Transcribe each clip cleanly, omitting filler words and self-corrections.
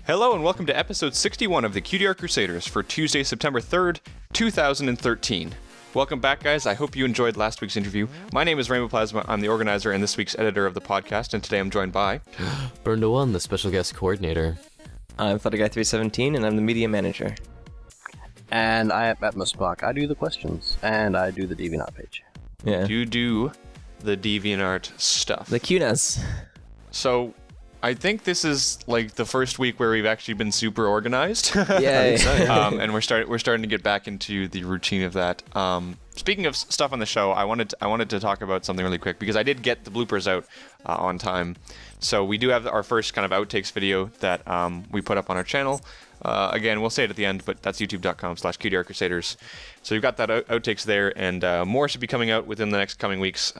Hello and welcome to episode 61 of the Cutie Art Crusaders for Tuesday, September 3rd, 2013. Welcome back, guys. I hope you enjoyed last week's interview. My name is Rainbow Plasma. I'm the organizer and this week's editor of the podcast, and today I'm joined by... Burn to One, the special guest coordinator. I'm Flutterguy317, and I'm the media manager. And I am Atmospark. I do the questions, and I do the DeviantArt page. Yeah. You do the DeviantArt stuff. The cuteness. So... I think this is like the first week where we've actually been super organized. Yay. And we're starting to get back into the routine of that. Speaking of stuff on the show, I wanted to talk about something really quick because I did get the bloopers out on time. So we do have our first kind of outtakes video that we put up on our channel. Again, we'll say it at the end, but that's youtube.com/cutieartcrusaders. So you've got that outtakes there, and more should be coming out within the next coming weeks.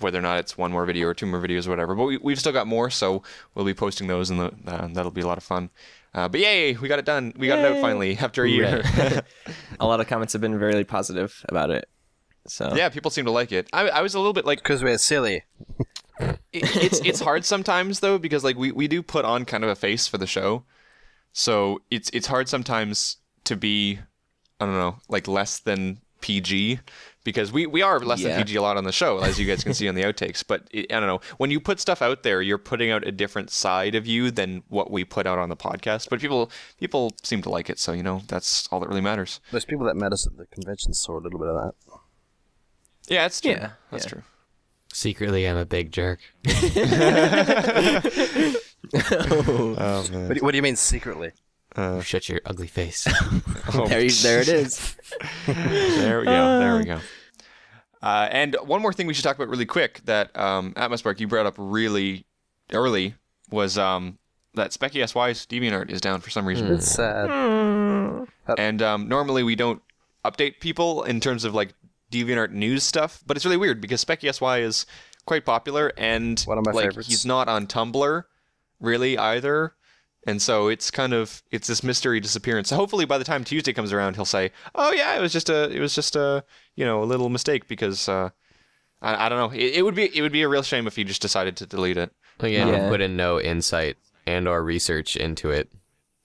Whether or not it's one more video or two more videos or whatever. But we've still got more, so we'll be posting those, and that'll be a lot of fun. But yay, we got it done. We got it out finally, after a year. A lot of comments have been very positive about it. So yeah, people seem to like it. I was a little bit like... Because we're silly. It's hard sometimes, though, because like we do put on kind of a face for the show. So it's hard sometimes to be, I don't know, like less than PG. Because we are less than PG a lot on the show, as you guys can see on the outtakes. But I don't know, when you put stuff out there, you're putting out a different side of you than what we put out on the podcast. But people seem to like it, so, you know, that's all that really matters. Those people that met us at the convention saw a little bit of that. Yeah, that's true. Yeah, that's true. Secretly, I'm a big jerk. Oh, man. What do you mean secretly? Shut your ugly face. there it is. There we go. And one more thing we should talk about really quick that Atmospark, you brought up really early was that Specky SY's DeviantArt is down for some reason. It's sad. And normally we don't update people in terms of like DeviantArt news stuff, but it's really weird because Specky SY is quite popular and one of my favorites. He's not on Tumblr really either. And so it's this mystery disappearance. So hopefully by the time Tuesday comes around, he'll say, "Oh yeah, it was just a a little mistake." Because I don't know, it would be a real shame if he just decided to delete it. Again, put in no insight and or research into it.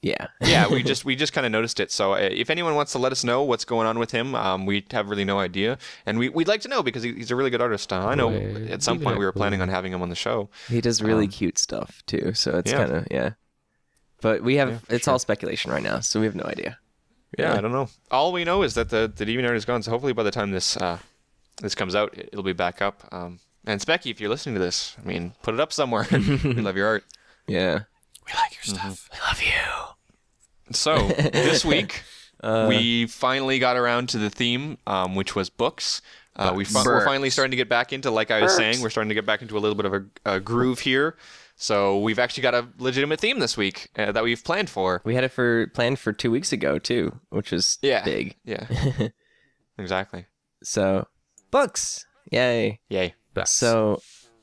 Yeah. Yeah, we just kind of noticed it. So if anyone wants to let us know what's going on with him, we have really no idea, and we'd like to know because he's a really good artist. I know at some point we were planning on having him on the show. He does really cute stuff too, so it's kind of But we have it's all speculation right now, so we have no idea. Yeah, I don't know. All we know is that the DeviantArt is gone. So hopefully by the time this comes out, it'll be back up. And Specky, if you're listening to this, I mean, put it up somewhere. We love your art. Yeah. We like your stuff. We love you. So this week we finally got around to the theme, which was books. We're finally starting to get back into, like I was saying, we're starting to get back into a little bit of a groove here. So we've actually got a legitimate theme this week that we've planned for. We had it planned for 2 weeks ago too, which was big. Yeah, exactly. So books, yay! Books. So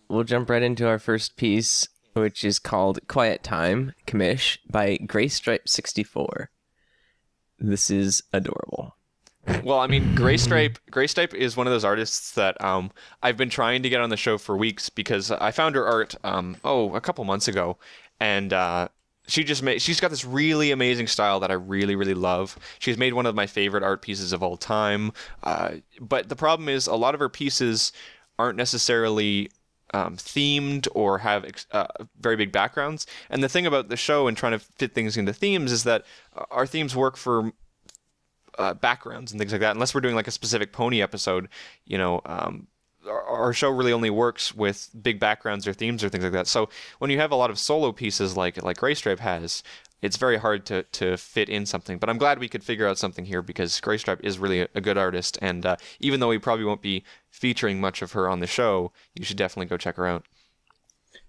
we'll jump right into our first piece, which is called "Quiet Time" Commish by Graystripe64. This is adorable. Well, I mean, Graystripe is one of those artists that I've been trying to get on the show for weeks because I found her art a couple months ago, and she's got this really amazing style that I really, really love. She's made one of my favorite art pieces of all time, but the problem is a lot of her pieces aren't necessarily themed or have very big backgrounds. And the thing about the show and trying to fit things into themes is that our themes work for backgrounds and things like that. Unless we're doing like a specific pony episode, our show really only works with big backgrounds or themes or things like that. So when you have a lot of solo pieces like Graystripe has, it's very hard to fit in something. But I'm glad we could figure out something here because Graystripe is really a good artist. And even though we probably won't be featuring much of her on the show, you should definitely go check her out.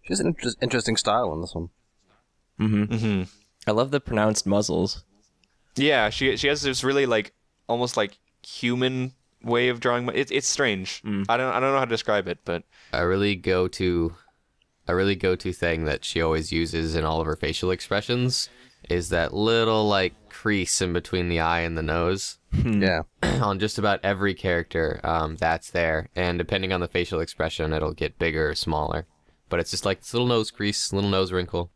She has an interesting style on this one. I love the pronounced muzzles. Yeah, she has this really like almost like human way of drawing. It's strange. I don't know how to describe it, but a really go-to thing that she always uses in all of her facial expressions is that little like crease in between the eye and the nose. Yeah. On just about every character, that's there, and depending on the facial expression, it'll get bigger or smaller. But it's just like this little nose crease, little nose wrinkle.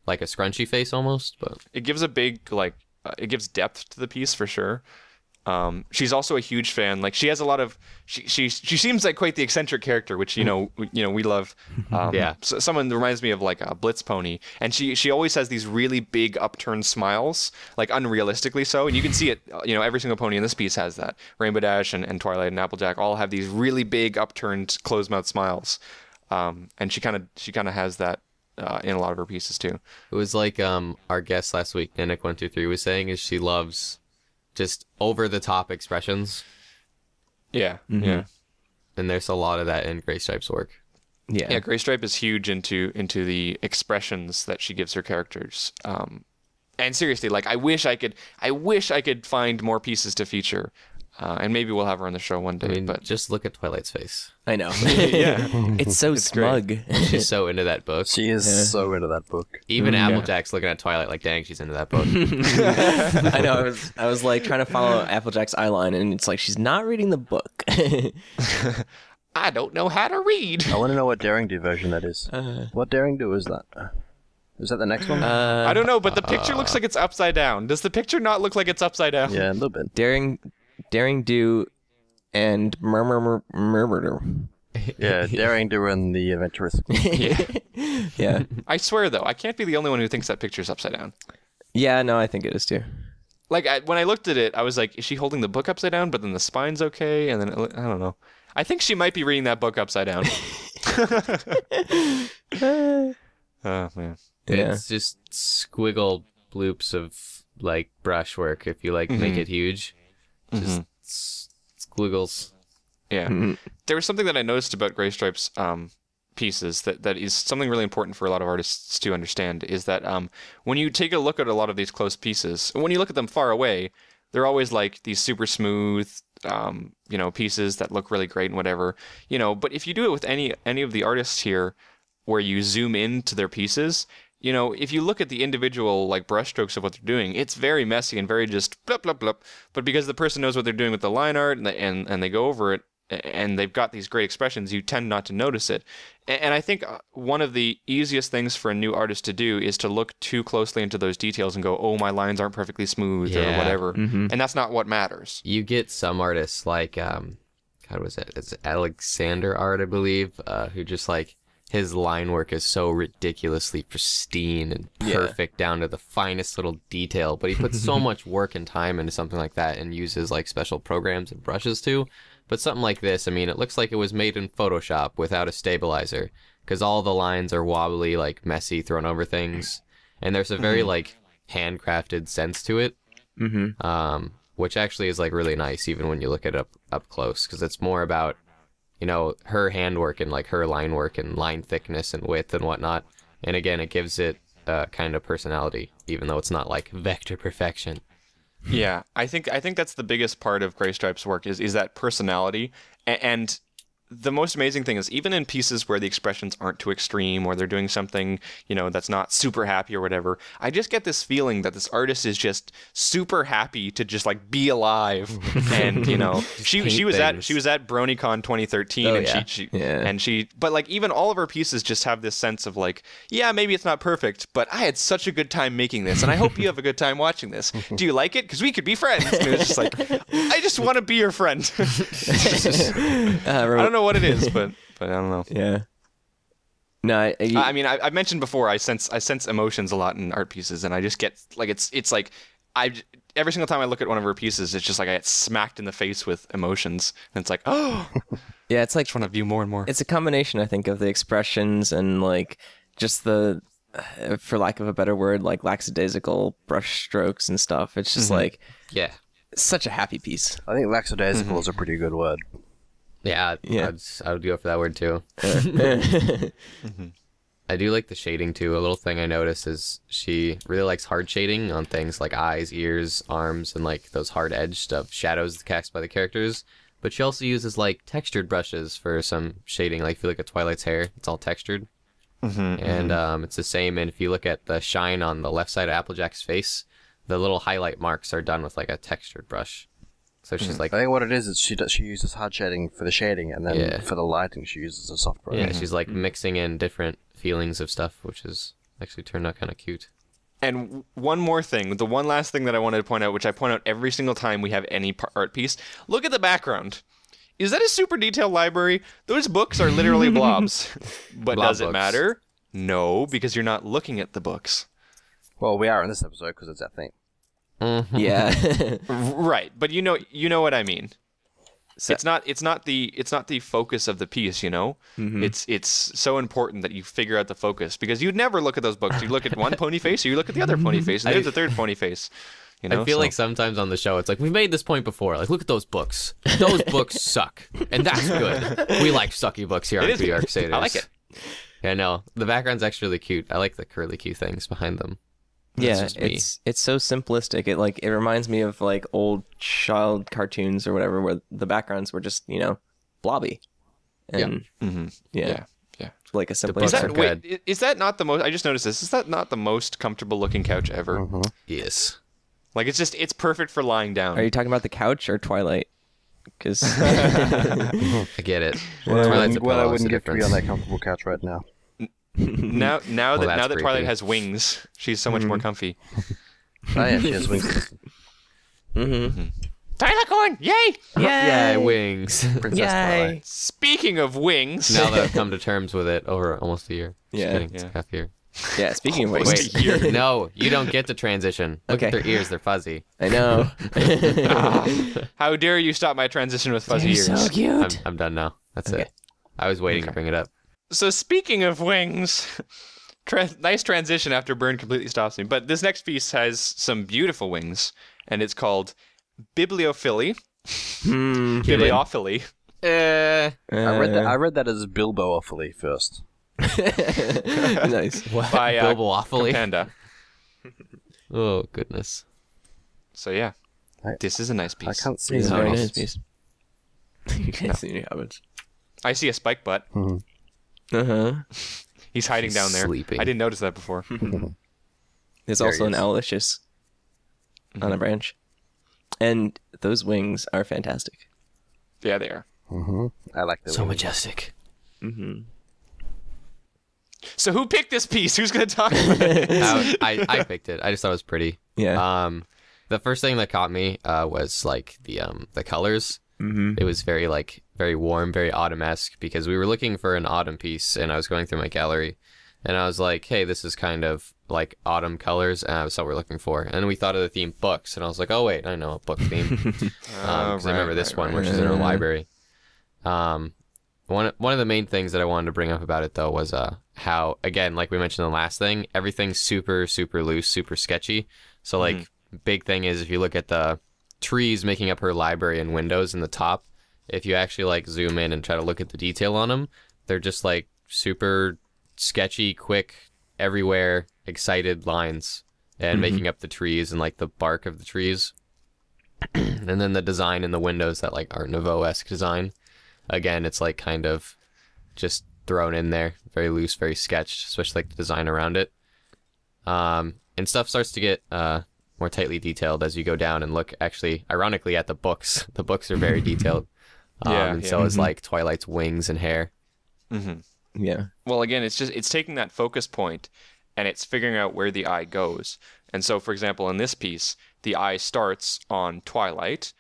like a scrunchy face almost, but It gives a big like it gives depth to the piece for sure. She's also a huge fan. Like she has a lot of she seems like quite the eccentric character, which we love. Yeah. So someone reminds me of like a Blitz pony, and she always has these really big upturned smiles, like unrealistically so. And you can see it. Every single pony in this piece has that. Rainbow Dash and Twilight and Applejack all have these really big upturned closed mouth smiles, and she kind of has that in a lot of her pieces too. it was like our guest last week, Nick123, was saying is she loves just over the top expressions, Yeah, yeah. and there's a lot of that in Gray Stripe's work. Yeah. Yeah, Graystripe is huge into the expressions that she gives her characters. And seriously, like I wish I could find more pieces to feature, and maybe we'll have her on the show one day. I mean, but just look at Twilight's face. I know. yeah, It's so smug. She's so into that book. She is so into that book. Even Applejack's looking at Twilight like, dang, she's into that book. I know. I was like trying to follow Applejack's eye line, and it's like she's not reading the book. I don't know how to read. I want to know what Daring Do version that is. What Daring Do is that? Is that the next one? I don't know, but the picture looks like it's upside down. Does the picture not look like it's upside down? Yeah, a little bit. Daring Do and Murmur. Yeah, Daring Do and the Adventurous. Yeah. I swear though, I can't be the only one who thinks that picture's upside down. Yeah, no, I think it is too. Like when I looked at it, I was like, is she holding the book upside down? But then the spine's okay, and then I don't know. I think she might be reading that book upside down. Oh man. Yeah. It's just squiggle bloops of like brushwork if you like make it huge. Just squiggles. Yeah. There was something that I noticed about Graystripe's pieces that is something really important for a lot of artists to understand is that when you take a look at a lot of these close pieces, when you look at them far away, they're always like these super smooth, pieces that look really great and whatever, but if you do it with any of the artists here where you zoom into their pieces, if you look at the individual like brushstrokes of what they're doing, it's very messy and very just blip blip blip. But because the person knows what they're doing with the line art and they go over it and they've got these great expressions, you tend not to notice it. And I think one of the easiest things for a new artist to do is to look too closely into those details and go, oh, my lines aren't perfectly smooth or whatever. And that's not what matters. You get some artists like, God, was it? It's Alexander Art, I believe, who just like, his line work is so ridiculously pristine and perfect down to the finest little detail, but he puts so much work and time into something like that and uses like special programs and brushes too. But something like this, I mean, it looks like it was made in Photoshop without a stabilizer because all the lines are wobbly, like messy, thrown over things. And there's a very like handcrafted sense to it, which actually is like really nice even when you look at it up close because it's more about her handwork and like her line work and line thickness and width and whatnot. And again, it gives it kind of personality, even though it's not like vector perfection. Yeah, I think that's the biggest part of Graystripe's work is that personality. And the most amazing thing is even in pieces where the expressions aren't too extreme or they're doing something, that's not super happy or whatever, I just get this feeling that this artist is just super happy to just like be alive. And, she was at BronyCon 2013 but like even all of her pieces just have this sense of like, yeah, maybe it's not perfect, but I had such a good time making this and I hope you have a good time watching this. Do you like it? Because we could be friends. And it was just like, I just want to be your friend. I don't know what it is, but I don't know. Yeah. No, I mean, I mentioned before, I sense emotions a lot in art pieces, and I just get like it's like every single time I look at one of her pieces, it's just like I get smacked in the face with emotions, and it's like, oh, yeah, it's like I just want to view more and more. It's a combination, I think, of the expressions and like just the, for lack of a better word, like lackadaisical brush strokes and stuff. It's just like such a happy piece. I think lackadaisical is a pretty good word. Yeah, I would go for that word too. I do like the shading too. A little thing I noticed is she really likes hard shading on things like eyes, ears, arms, and like those hard edged shadows cast by the characters. But she also uses like textured brushes for some shading. Like if you look at Twilight's hair, it's all textured. And it's the same. And if you look at the shine on the left side of Applejack's face, the little highlight marks are done with like a textured brush. So she's like, I think what it is she uses hard shading for the shading, and then for the lighting she uses a soft brush. Yeah, she's like mixing in different feelings of stuff, which is Actually turned out kind of cute. And one more thing, the one last thing that I wanted to point out, which I point out every single time we have any art piece, look at the background. Is that a super detailed library? Those books are literally blobs. But Blob does it books. matter? No, because you're not looking at the books. Well, we are in this episode because it's our theme. Yeah. Right, but you know what I mean. So, it's not the focus of the piece, you know. Mm-hmm. It's so important that you figure out the focus, because you'd never look at those books. You look at one pony face, or you look at the other pony face, and there's a third pony face. You know, I feel like sometimes on the show it's like, we've made this point before. Like, look at those books. Those books suck, and that's good. We like sucky books here on Cutie Art Crusaders. I like it. Yeah, no, the background's actually really cute. I like the curly Q things behind them. Yeah, just me. it's so simplistic. It reminds me of like old child cartoons or whatever, where the backgrounds were just blobby. And yeah, like a simple. Is books that, are wait, good. is that not the most? I just noticed this. Is that not the most comfortable looking couch ever? Yes. Like it's perfect for lying down. Are you talking about the couch or Twilight? Because I get it. Twilight's a Well, I pillow, wouldn't it's get a to be on difference. that comfortable couch right now. now Well, that that's Twilight creepy. has wings, she's so much more comfy. Oh, yeah, she has wings. Twilight corn, yay! Yeah, wings. Princess Yay. Twilight. Speaking of wings, Now that I've come to terms with it over almost a year. Just Yeah. kidding, Yeah. it's half a year. yeah, speaking of Almost which, a year. No, you don't get to transition. Look at Okay. their ears, they're fuzzy. I know. How dare you stop my transition with fuzzy You're ears? so cute. I'm done now. That's Okay. it. I was waiting to bring it up. So speaking of wings, nice transition after Burn completely stops me. But this next piece has some beautiful wings, and it's called Bibliophily. Bibliophily. I read that as Bilboophilie first. Nice. By Bilboophilie? Panda. Oh, goodness. So yeah, I- this is a nice I piece. can't see It's the a very nice hosts. piece. You can't see any habits. I see a spike butt. Uh-huh. He's hiding He's down there. sleeping. I didn't notice that before. There's There also he an is. owlicious on a branch. And those wings are fantastic. Yeah, they are. I like the So wings. majestic. So who picked this piece? Who's going to talk about it? I picked it. I just thought it was pretty. Yeah. The first thing that caught me was like the colors. It was very warm, very autumn-esque, because we were looking for an autumn piece, and I was going through my gallery, and I was like, hey, this is kind of like autumn colors, and that's what we're looking for. And we thought of the theme books, and I was like, oh wait, I know a book theme, because I remember this one, which is in our library. One of the main things that I wanted to bring up about it though was how, again, like we mentioned in the last thing, everything's super loose, super sketchy. So like big thing is, if you look at the trees making up her library and windows in the top, if you actually like zoom in and try to look at the detail on them, they're just like super sketchy, quick, everywhere, excited lines, and making up the trees and like the bark of the trees. And then the design in the windows, that like Art Nouveau-esque design. Again, it's like kind of just thrown in there, very loose, very sketched, especially like the design around it. And stuff starts to get more tightly detailed as you go down and look, actually, ironically, at the books. The books are very detailed. And so is like Twilight's wings and hair. Yeah. Well, again, it's taking that focus point and it's figuring out where the eye goes. And so, for example, in this piece, the eye starts on Twilight,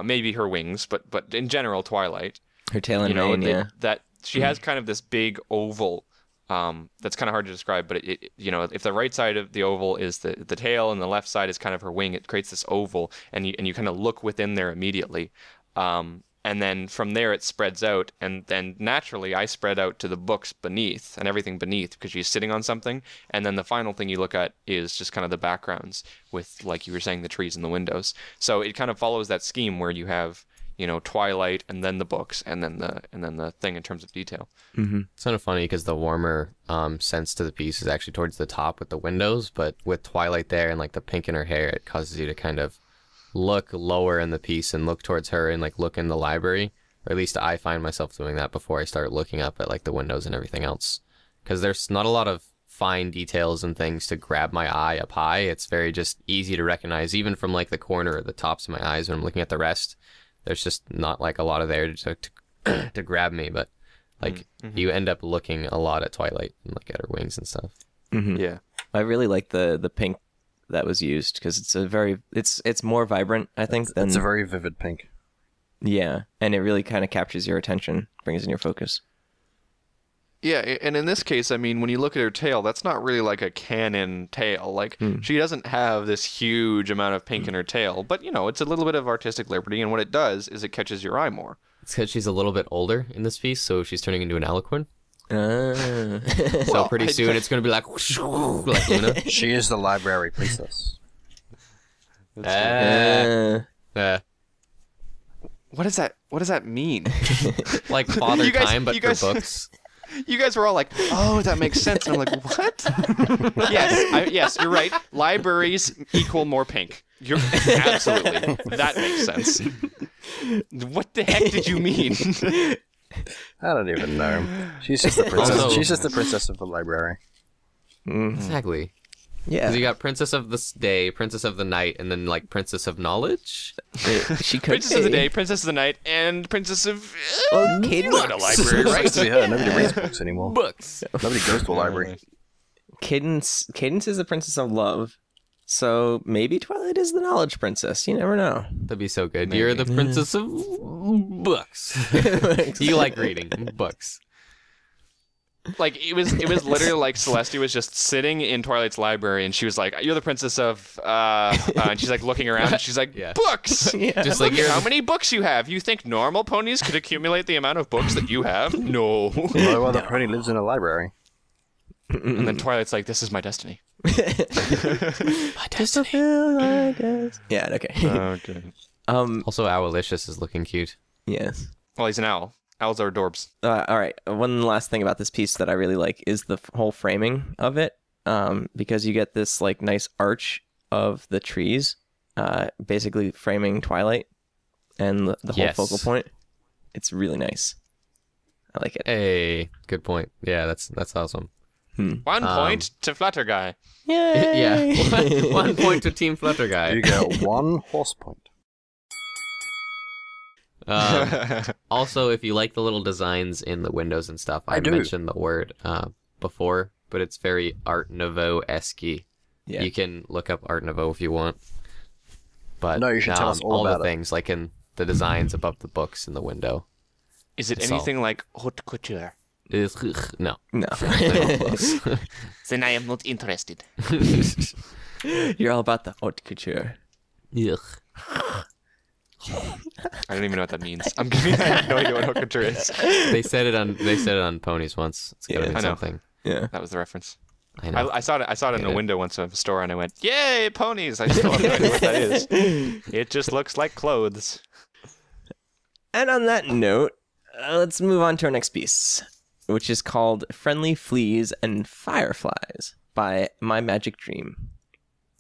maybe her wings, but in general, Twilight. Her tail and mane, yeah. That she has kind of this big oval. That's kind of hard to describe, but it if the right side of the oval is the tail and the left side is kind of her wing, it creates this oval, and you kind of look within there immediately. And then from there it spreads out, and then naturally I spread out to the books beneath and everything beneath, because she's sitting on something. And then the final thing you look at is just kind of the backgrounds with, like you were saying, the trees and the windows. So it kind of follows that scheme where you have, Twilight and then the books and then the thing in terms of detail. It's kind of funny because the warmer sense to the piece is actually towards the top with the windows, but with Twilight there and like the pink in her hair, it causes you to kind of look lower in the piece and look towards her and like look in the library, or at least I find myself doing that before I start looking up at like the windows and everything else, because there's not a lot of fine details and things to grab my eye up high. It's very just easy to recognize, even from like the corner or the tops of my eyes when I'm looking at the rest. There's just not like a lot of there to grab me, but like you end up looking a lot at Twilight and like at her wings and stuff. Yeah. I really like the pink that was used because it's more vibrant, I think. It's a very vivid pink. Yeah, and it really kind of captures your attention, brings in your focus. Yeah, and in this case, I mean, when you look at her tail, that's not really like a canon tail. Like, she doesn't have this huge amount of pink in her tail, but, you know, it's a little bit of artistic liberty, and what it does is it catches your eye more. It's because she's a little bit older in this piece, so she's turning into an alicorn. So So pretty soon it's going to be like Luna. She is the library princess. What does that mean? Like Father You guys- Time, but you guys- for books. You guys were all like, "Oh, that makes sense," and I'm like, "What?" Yes, you're right. Libraries equal more pink. You're absolutely that makes sense. What the heck did you mean? I don't even know. She's just the princess. She's just the princess of the library. Exactly. yeah, Because you got Princess of the Day, Princess of the Night, and then like Princess of Knowledge. she could Princess of the Day, Princess of the Night, and Princess of. Well, Kate, You know what a library, It's right? to be her. Nobody reads books anymore. Books. Nobody goes to a library. Cadence is the princess of love, so maybe Twilight is the knowledge princess. You never know. That'd be so good. You're the Princess of Books. You like reading books. Like it was literally like Celestia was just sitting in Twilight's library, and she was like, "You're the princess of," and she's like looking around, and she's like, Yeah. "Books." Just like Look you're at how many books you have. You think normal ponies could accumulate the amount of books that you have? No. No other pony lives in a library. And then Twilight's like, "This is my destiny." my destiny. Yeah. Okay. Okay. Also, Owlicious is looking cute. Yes. Well, he's an owl. Owls are adorbs. All right. One last thing about this piece that I really like is the whole framing of it, because you get this like nice arch of the trees, basically framing Twilight and the whole Yes. focal point. It's really nice. I like it. Hey, good point. Yeah, that's awesome. 1 point to Flutter Guy. Yay! Yeah, 1 point to Team Flutter Guy. You get 1 horse point. Also, if you like the little designs in the windows and stuff, I do. mentioned the word before, but it's very Art Nouveau-esque. Yeah. You can look up Art Nouveau if you want. But No, you should tell us all the about it. things, like in the designs above the books in the window. Is it That's anything like haute couture? No. No. Then I am not interested. You're all about the haute couture. Ugh. I don't even know what that means. I have no idea what haute couture is. They said it on ponies once. It's gotta Yeah, be I know. something. Yeah. That was the reference. I know. I saw it in Get a it. window once of a store, and I went, "Yay, ponies!" I still have no idea what that is. It just looks like clothes. And on that note, let's move on to our next piece, which is called Friendly Fleas and Fireflies by My Magic Dream.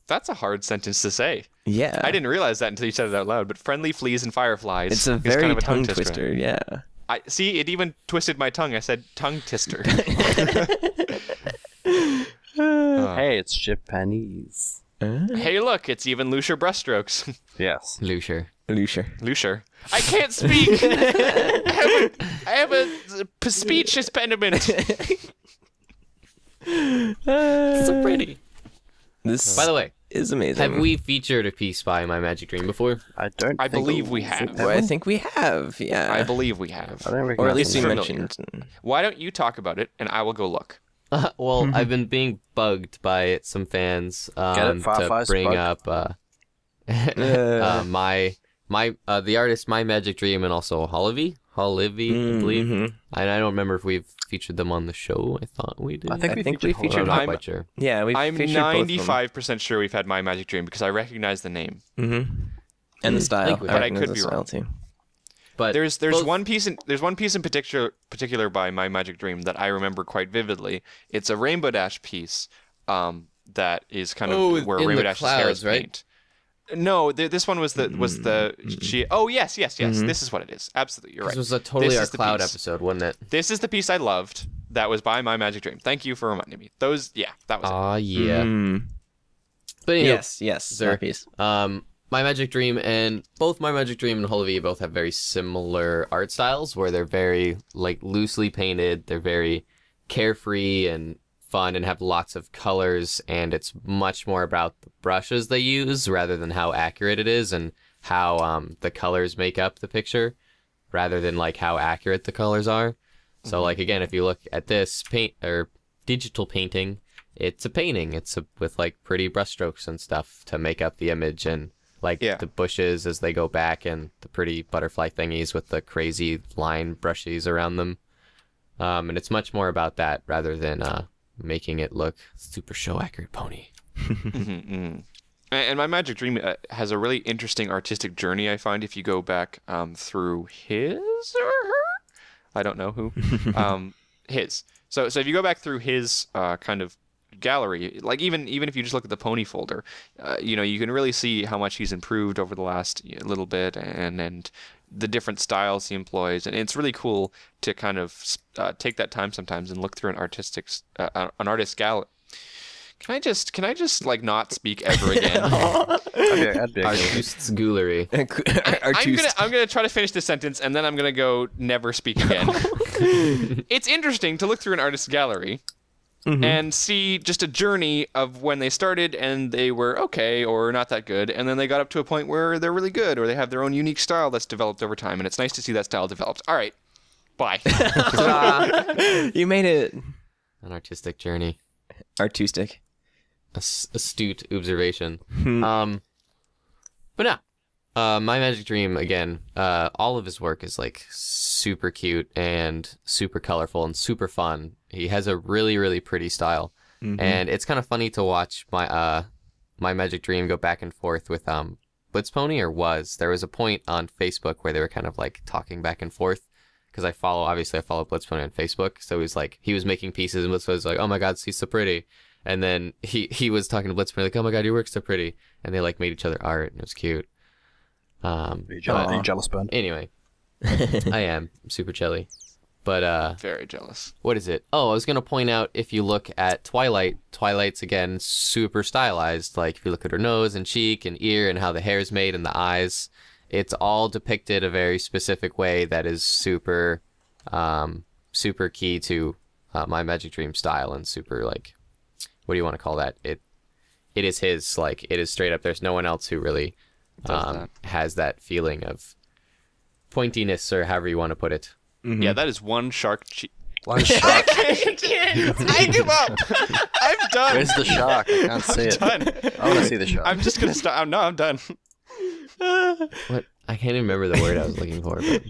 That's a hard sentence to say. Yeah. I didn't realize that until you said it out loud. But friendly fleas and fireflies. It's a is very kind of a tongue twister, yeah. I see. It even twisted my tongue. I said tongue twister. Hey, it's Japanese. Hey, look! It's even looser brushstrokes. Yes. Lucier. Lucier. I can't speak. I have a speech impediment. So pretty. This By the way, is amazing. have we featured a piece by My Magic Dream before? I don't. I think believe we have. Well, I think we have, yeah. I believe we have. I don't or recognize at least we the name. mentioned. Why don't you talk about it and I will go look. Well, I've been being bugged by some fans Get it? to Fireflies bring bug? up the artist My Magic Dream and also Holivy, I believe. Mhm. And I don't remember if we've featured them on the show. I thought we did. I think we we featured featured I'm not I'm- quite sure. Yeah, we I'm featured both of them. 95% sure we've had My Magic Dream because I recognize the name. And the style. think we- but I recognize could the be style wrong. too. But There's both- one piece in particular by My Magic Dream that I remember quite vividly. It's a Rainbow Dash piece that is kind of where in Rainbow the Dash's hair is clouds, right? paint. No, this one was the she. Oh yes. This is what it is. Absolutely, you're right. This was a totally This our is the cloud piece. episode, wasn't it? This is the piece I loved. That was by My Magic Dream. Thank you for reminding me. That was it. Aw, yeah. Mm. But anyway, Yes, Sir. that piece. My Magic Dream and both My Magic Dream and Holivy both have very similar art styles where they're very like loosely painted, they're very carefree and fun and have lots of colors, and it's much more about the brushes they use rather than how accurate it is and how the colors make up the picture rather than like how accurate the colors are. So like again, if you look at this paint or digital painting, it's a painting. It's with like pretty brushstrokes and stuff to make up the image, and like the bushes as they go back, and the pretty butterfly thingies with the crazy line brushes around them. And it's much more about that rather than making it look super show accurate pony. And My Magic Dream has a really interesting artistic journey, I find, if you go back through his or her? I don't know who. His. So if you go back through his kind of gallery, like even if you just look at the pony folder, you can really see how much he's improved over the last little bit, and the different styles he employs, and it's really cool to kind of take that time sometimes and look through an artist's gallery. Can I just like not speak ever again? Artist's gallery. I'm gonna try to finish this sentence, and then I'm gonna go never speak again. It's interesting to look through an artist's gallery and see just a journey of when they started and they were okay or not that good, and then they got up to a point where they're really good, or they have their own unique style that's developed over time, and it's nice to see that style developed. All right, bye. You made it. An artistic journey. Artistic. Astute observation. But no. My Magic Dream, again, all of his work is like super cute and super colorful and super fun. He has a really, really pretty style. And it's kind of funny to watch my Magic Dream go back and forth with Blitz Pony, or was. There was a point on Facebook where they were kind of like talking back and forth, because I follow Blitz Pony on Facebook. So he was making pieces, and Blitz was like, oh my god, he's so pretty. And then he was talking to Blitz Pony like, oh my god, your work's so pretty. And they like made each other art, and it was cute. Are you jealous, Ben? Anyway, I am. I'm super jelly. But very jealous. What is it? Oh, I was gonna point out, if you look at Twilight's again super stylized. Like if you look at her nose and cheek and ear and how the hair is made and the eyes, it's all depicted a very specific way that is super, super key to My Magic Dream style, and super like, what do you want to call that? It is his, like, it is straight up. There's no one else who really has that feeling of pointiness, or however you want to put it. Yeah, that is one shark cheek. One shark. I give up. I'm done. Where's the shark? I can't see it. Done. I want to see the shark. I'm just gonna stop. No, I'm done. What? I can't even remember the word I was looking for. But...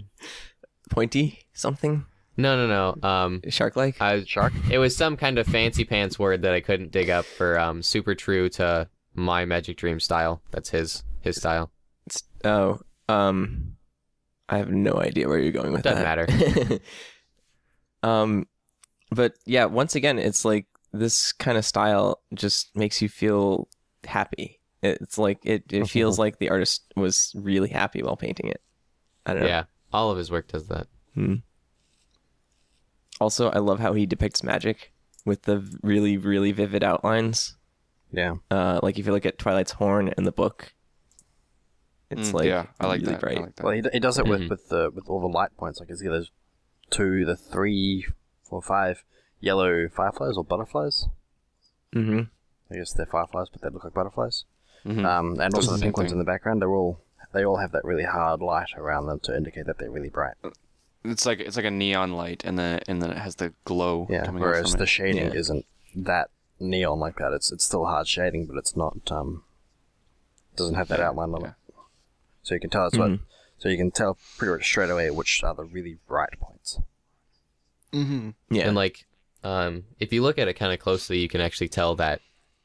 Pointy something? No. Shark-like? Shark? It was some kind of fancy pants word that I couldn't dig up for super true to My Magic Dream style. That's his style. I have no idea where you're going with Doesn't that. Matter. But yeah, once again, it's like this kind of style just makes you feel happy. It's like it feels like the artist was really happy while painting it. I don't know. Yeah, all of his work does that. Also, I love how he depicts magic with the really, really vivid outlines. Yeah. Like if you look at Twilight's horn in the book, it's like I like really that. bright. I like that. Well, he does it with all the light points. Like, there's 2, 3, 4, 5 yellow fireflies or butterflies. I guess they're fireflies, but they look like butterflies. And also the pink ones in the background. They all have that really hard light around them to indicate that they're really bright. It's like a neon light, and then it has the glow. Yeah. Coming Whereas from the it. shading isn't that neon like that. It's still hard shading, but it's not doesn't have that outline on it. So you can tell so you can tell pretty much straight away which are the really bright points. Yeah. And like, if you look at it kind of closely, you can actually tell that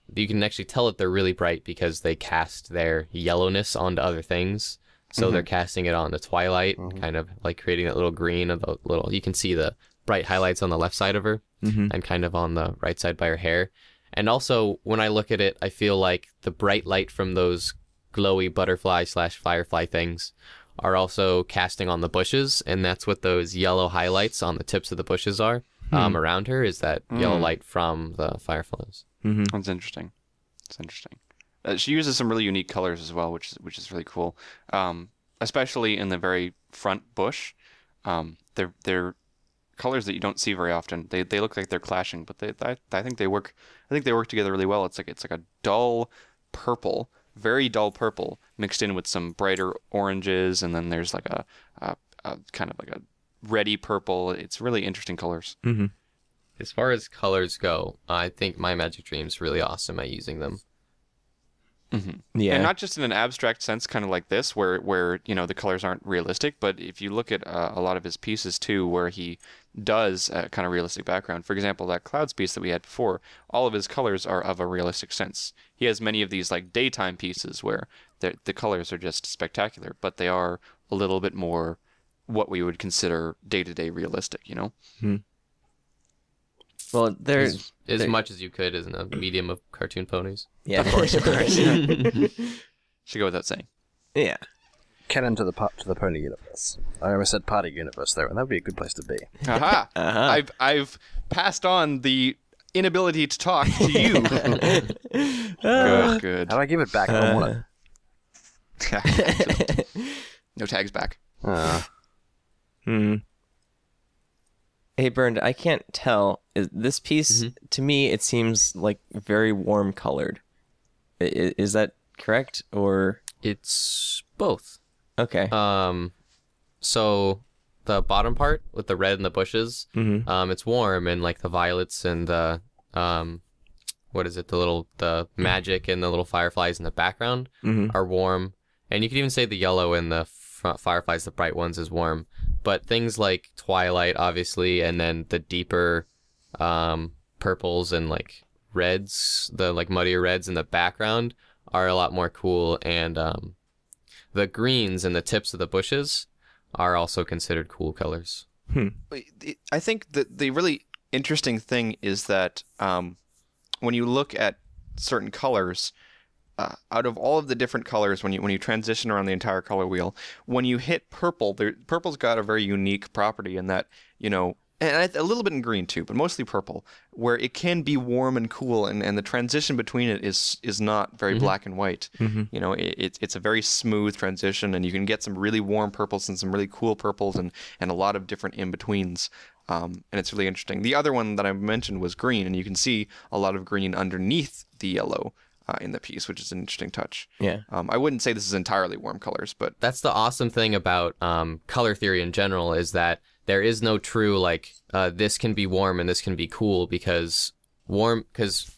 they're really bright because they cast their yellowness onto other things. So they're casting it on the Twilight, kind of like creating that little green of the little. You can see the bright highlights on the left side of her, and kind of on the right side by her hair. And also, when I look at it, I feel like the bright light from those glowy butterfly/firefly things are also casting on the bushes, and that's what those yellow highlights on the tips of the bushes are around her, is that yellow light from the fireflies. That's interesting. It's interesting. She uses some really unique colors as well, which is really cool. Especially in the very front bush, they're colors that you don't see very often. They look like they're clashing, but I think they work. I think they work together really well. It's like a dull purple, very dull purple mixed in with some brighter oranges, and then there's like a kind of like a reddy purple. It's really interesting colors. Mm-hmm. As far as colors go, I think My Magic Dream's really awesome at using them. Mm-hmm. Yeah, and not just in an abstract sense, kind of like this, where you know the colors aren't realistic, but if you look at a lot of his pieces too, where he does a kind of realistic background. For example, that clouds piece that we had before, all of his colors are of a realistic sense. He has many of these like daytime pieces where the colors are just spectacular, but they are a little bit more what we would consider day-to-day realistic, you know? Hmm. Well, there's as much as you could in a medium of cartoon ponies. Yeah, Of course. Yeah. Should go without saying. Yeah. Canon to the pony universe. I almost said party universe there, and that would be a good place to be. Aha! I've passed on the inability to talk to you. Good. How do I give it back? I don't want it. No tags back. Hmm. Hey, Bernd, I can't tell. This piece, to me, it seems like very warm colored. Is that correct? Or It's both. okay. So the bottom part with the red and the bushes, it's warm, and like the violets and the the magic and the little fireflies in the background are warm, and you could even say the yellow and the fireflies, the bright ones, is warm. But things like Twilight, obviously, and then the deeper purples and like reds, the like muddier reds in the background are a lot more cool, and the greens and the tips of the bushes are also considered cool colors. I think that the really interesting thing is that when you look at certain colors, out of all of the different colors, when you transition around the entire color wheel, when you hit purple, purple's got a very unique property in that, you know, and a little bit in green too, but mostly purple, where it can be warm and cool, and the transition between it is not very black and white. You know, it's a very smooth transition, and you can get some really warm purples and some really cool purples, and a lot of different in-betweens. And it's really interesting. The other one that I mentioned was green, and you can see a lot of green underneath the yellow in the piece, which is an interesting touch. Yeah. I wouldn't say this is entirely warm colors, but That's the awesome thing about color theory in general, is that there is no true like this can be warm and this can be cool, because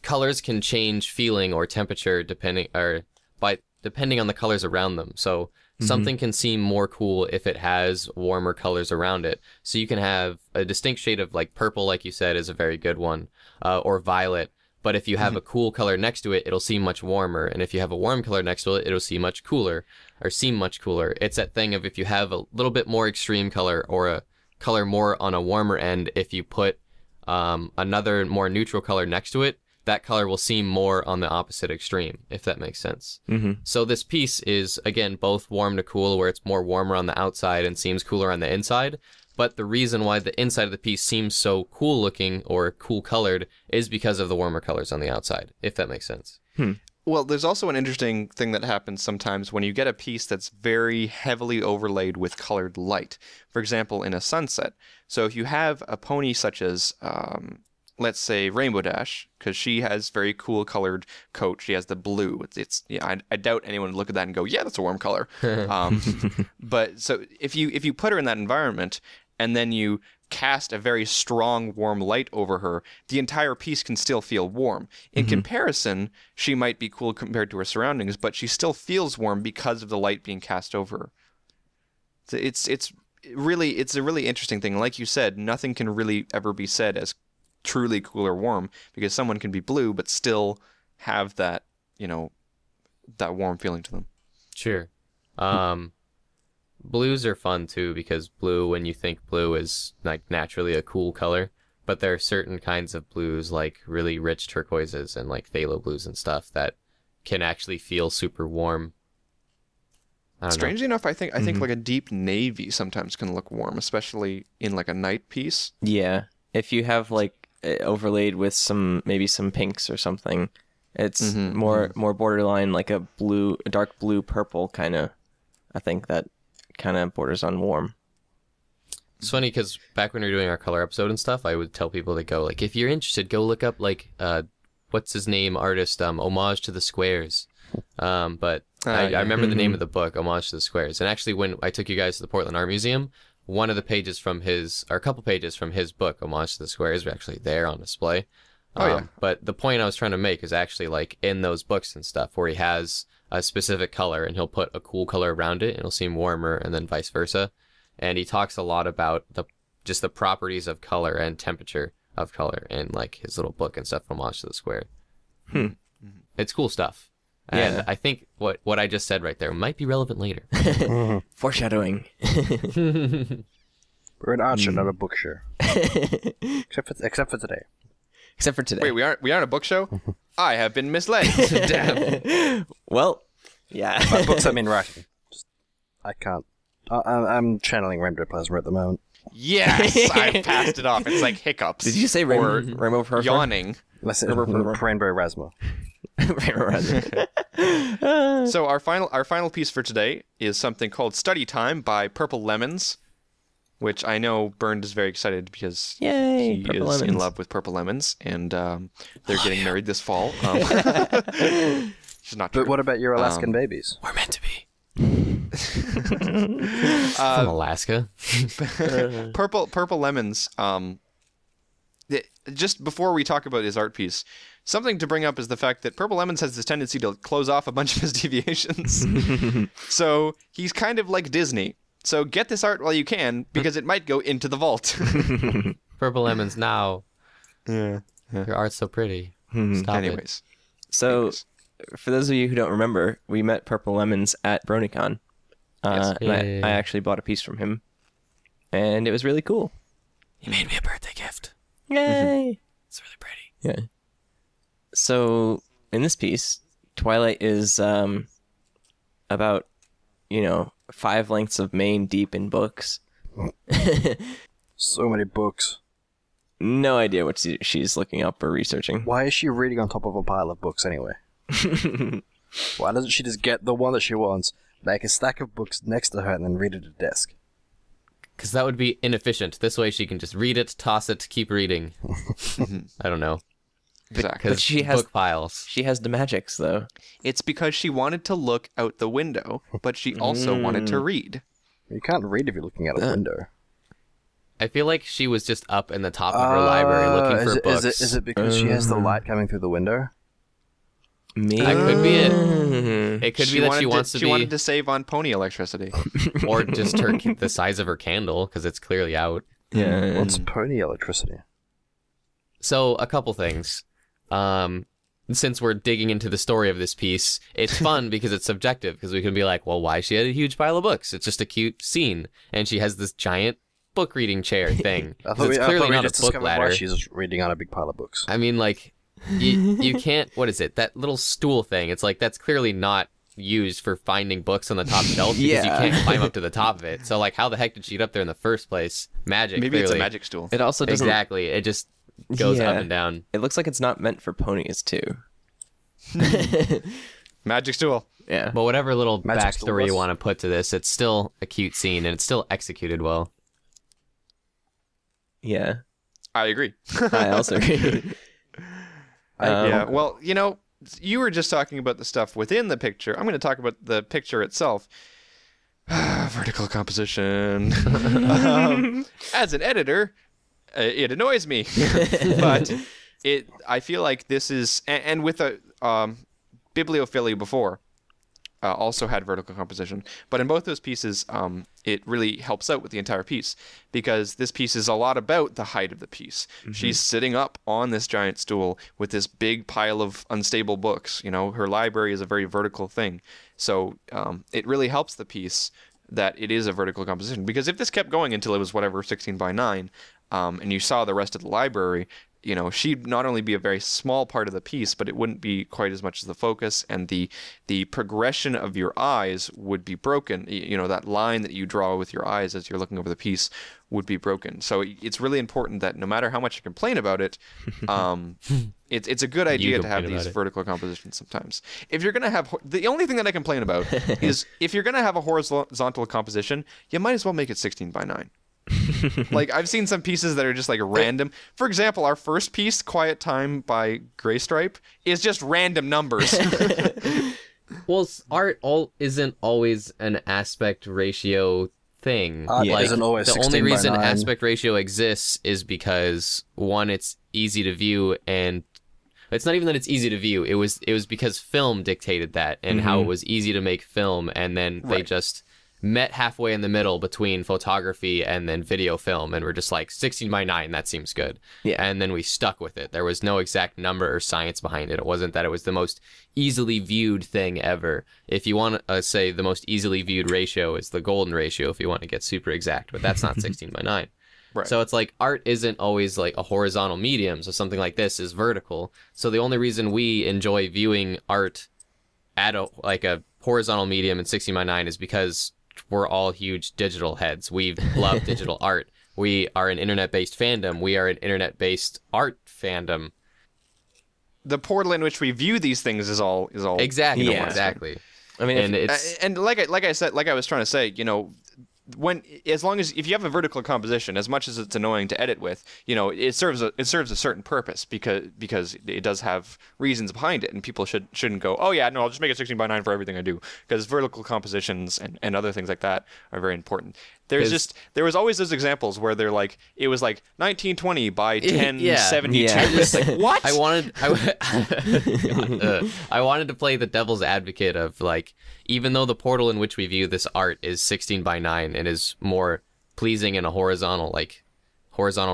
colors can change feeling or temperature depending on the colors around them. So something can seem more cool if it has warmer colors around it. So you can have a distinct shade of like purple, like you said, is a very good one, or violet. But if you have a cool color next to it, it'll seem much warmer. And if you have a warm color next to it, it'll seem much cooler. It's that thing of if you have a little bit more extreme color or a color more on a warmer end, if you put another more neutral color next to it, that color will seem more on the opposite extreme, if that makes sense. So this piece is, again, both warm to cool, where it's more warmer on the outside and seems cooler on the inside. But the reason why the inside of the piece seems so cool looking or cool colored is because of the warmer colors on the outside, if that makes sense. Well, there's also an interesting thing that happens sometimes when you get a piece that's very heavily overlaid with colored light. For example, in a sunset. So if you have a pony such as, let's say, Rainbow Dash, because she has very cool colored coat. She has the blue. I doubt anyone would look at that and go, yeah, that's a warm color. But so if you put her in that environment, and then you cast a very strong warm light over her, the entire piece can still feel warm. In comparison, she might be cool compared to her surroundings, but she still feels warm because of the light being cast over her. So it's a really interesting thing. Like you said, nothing can really ever be said as truly cool or warm, because someone can be blue but still have that, you know, that warm feeling to them. Sure. Blues are fun too, because blue, when you think blue, is like naturally a cool color, but there are certain kinds of blues, like really rich turquoises and like phthalo blues and stuff, that can actually feel super warm. Strangely enough, I think like a deep navy sometimes can look warm, especially in like a night piece. Yeah. If you have like overlaid with maybe some pinks or something, it's more borderline like a dark blue purple kind of. I think that kind of borders on warm. It's funny because back when we were doing our color episode and stuff, I would tell people to go, like, if you're interested, go look up, like, what's his name, artist, Homage to the Squares. But I remember the name of the book, Homage to the Squares. And actually, when I took you guys to the Portland Art Museum, one of the pages from his, or a couple pages from his book, Homage to the Squares, were actually there on display. But the point I was trying to make is actually, like, in those books and stuff, where he has a specific color, and he'll put a cool color around it, and it'll seem warmer, and then vice versa. And he talks a lot about just the properties of color and temperature of color in, like, his little book and stuff, Homage to the Square. It's cool stuff. And I think what I just said right there might be relevant later. Foreshadowing. We're an art show, not a book show. Except for today. Except for today. Wait, we aren't a book show? I have been misled. Damn. Well, yeah. By books, I mean writing. I can't. I'm channeling Rainbow Plasma at the moment. Yes, I passed it off. It's like hiccups. Did you say Rainbow Plasma? Yawning. Rainbow Rasma. So our final piece for today is something called Study Time by Purple Lemons, which I know Bernd is very excited because Yay, he Purple is in Lemons. love with Purple Lemons, and they're getting married this fall. She's not true. But what about your Alaskan babies? We're meant to be. From Alaska. Purple Lemons. Just before we talk about his art piece, something to bring up is the fact that Purple Lemons has this tendency to close off a bunch of his deviations. So he's kind of like Disney. So get this art while you can, because it might go into the vault. Purple Lemons now. Yeah. Your art's so pretty. Stop Anyways. So, for those of you who don't remember, we met Purple Lemons at BronyCon. Yes. And I actually bought a piece from him, and it was really cool. He made me a birthday gift. Yay! It's really pretty. Yeah. So, in this piece, Twilight is about, 5 lengths of mane deep in books. So many books. No idea what she's looking up or researching. Why is she reading on top of a pile of books anyway? Why doesn't she just get the one that she wants, make a stack of books next to her, and then read it at a desk? Because that would be inefficient. This way she can just read it, toss it, keep reading. I don't know. Exactly. But she has book piles. She has the magics, though. It's because she wanted to look out the window, but she also wanted to read. You can't read if you're looking out a window. I feel like she was just up in the top of her library looking for books. Is it because she has the light coming through the window? Maybe. That could be it. It could be that she wants to She be, wanted to save on pony electricity. or just the size of her candle because it's clearly out. Yeah. What's pony electricity? So a couple things. Since we're digging into the story of this piece, it's fun because it's subjective. Because we can be like, well, why she had a huge pile of books? It's just a cute scene, and she has this giant book reading chair thing. I thought It's we clearly not just a book discovered ladder. why she's reading on a big pile of books. I mean, like, you can't. What is it? That little stool thing. It's like that's clearly not used for finding books on the top shelf because you can't climb up to the top of it. So, like, how the heck did she get up there in the first place? Magic. Maybe clearly. it's a magic stool. It also doesn't. Exactly. It just goes up and down. It looks like it's not meant for ponies, too. Magic stool. Yeah. But whatever little Magic stool backstory you was- want to put to this, it's still a cute scene and it's still executed well. Yeah. I agree. I also agree. Yeah. Well, you were just talking about the stuff within the picture. I'm going to talk about the picture itself. Vertical composition. As an editor, it annoys me, but I feel like this is, and with a Bibliophilia before also had vertical composition, but in both those pieces, it really helps out with the entire piece because this piece is a lot about the height of the piece. She's sitting up on this giant stool with this big pile of unstable books. Her library is a very vertical thing, so it really helps the piece that it is a vertical composition, because if this kept going until it was whatever 16 by 9, and you saw the rest of the library, she'd not only be a very small part of the piece, but it wouldn't be quite as much as the focus, and the progression of your eyes would be broken. That line that you draw with your eyes as you're looking over the piece would be broken. So it's really important that no matter how much you complain about it, it's a good idea to have these vertical compositions sometimes. If you're going to have, the only thing that I complain about is if you're going to have a horizontal composition, you might as well make it 16 by 9. Like, I've seen some pieces that are just like random. For example, our first piece, Quiet Time by Gray Stripe, is just random numbers. Well, art isn't always an aspect ratio thing. Art Like, isn't always the 16 only by reason 9. aspect ratio exists is because, one, it's easy to view, and it's not even that it's easy to view. It was because film dictated that, and how it was easy to make film, and then they just met halfway in the middle between photography and then video film, and we're just like 16 by 9, that seems good. Yeah. And then we stuck with it. There was no exact number or science behind it. It wasn't that it was the most easily viewed thing ever. If you want to say the most easily viewed ratio is the golden ratio, if you want to get super exact, but that's not 16 by 9. Right. So it's like art isn't always like a horizontal medium, so something like this is vertical. So the only reason we enjoy viewing art at a horizontal medium in 16 by 9 is because we're all huge digital heads. We love digital art. We are an internet-based fandom. We are an internet-based art fandom. The portal in which we view these things is all Exactly. Yeah. Exactly. I mean, And if, it's and like I was trying to say, you know, if you have a vertical composition, as much as it's annoying to edit with, you know, it serves a certain purpose because it does have reasons behind it, and people shouldn't go, oh yeah, no, I'll just make it 16 by 9 for everything I do, because vertical compositions and other things like that are very important. There was always those examples where they're like, it was like 1920 by 1072. Yeah. It's like, what? I wanted to play the devil's advocate of like, even though the portal in which we view this art is 16 by 9 and is more pleasing in a horizontal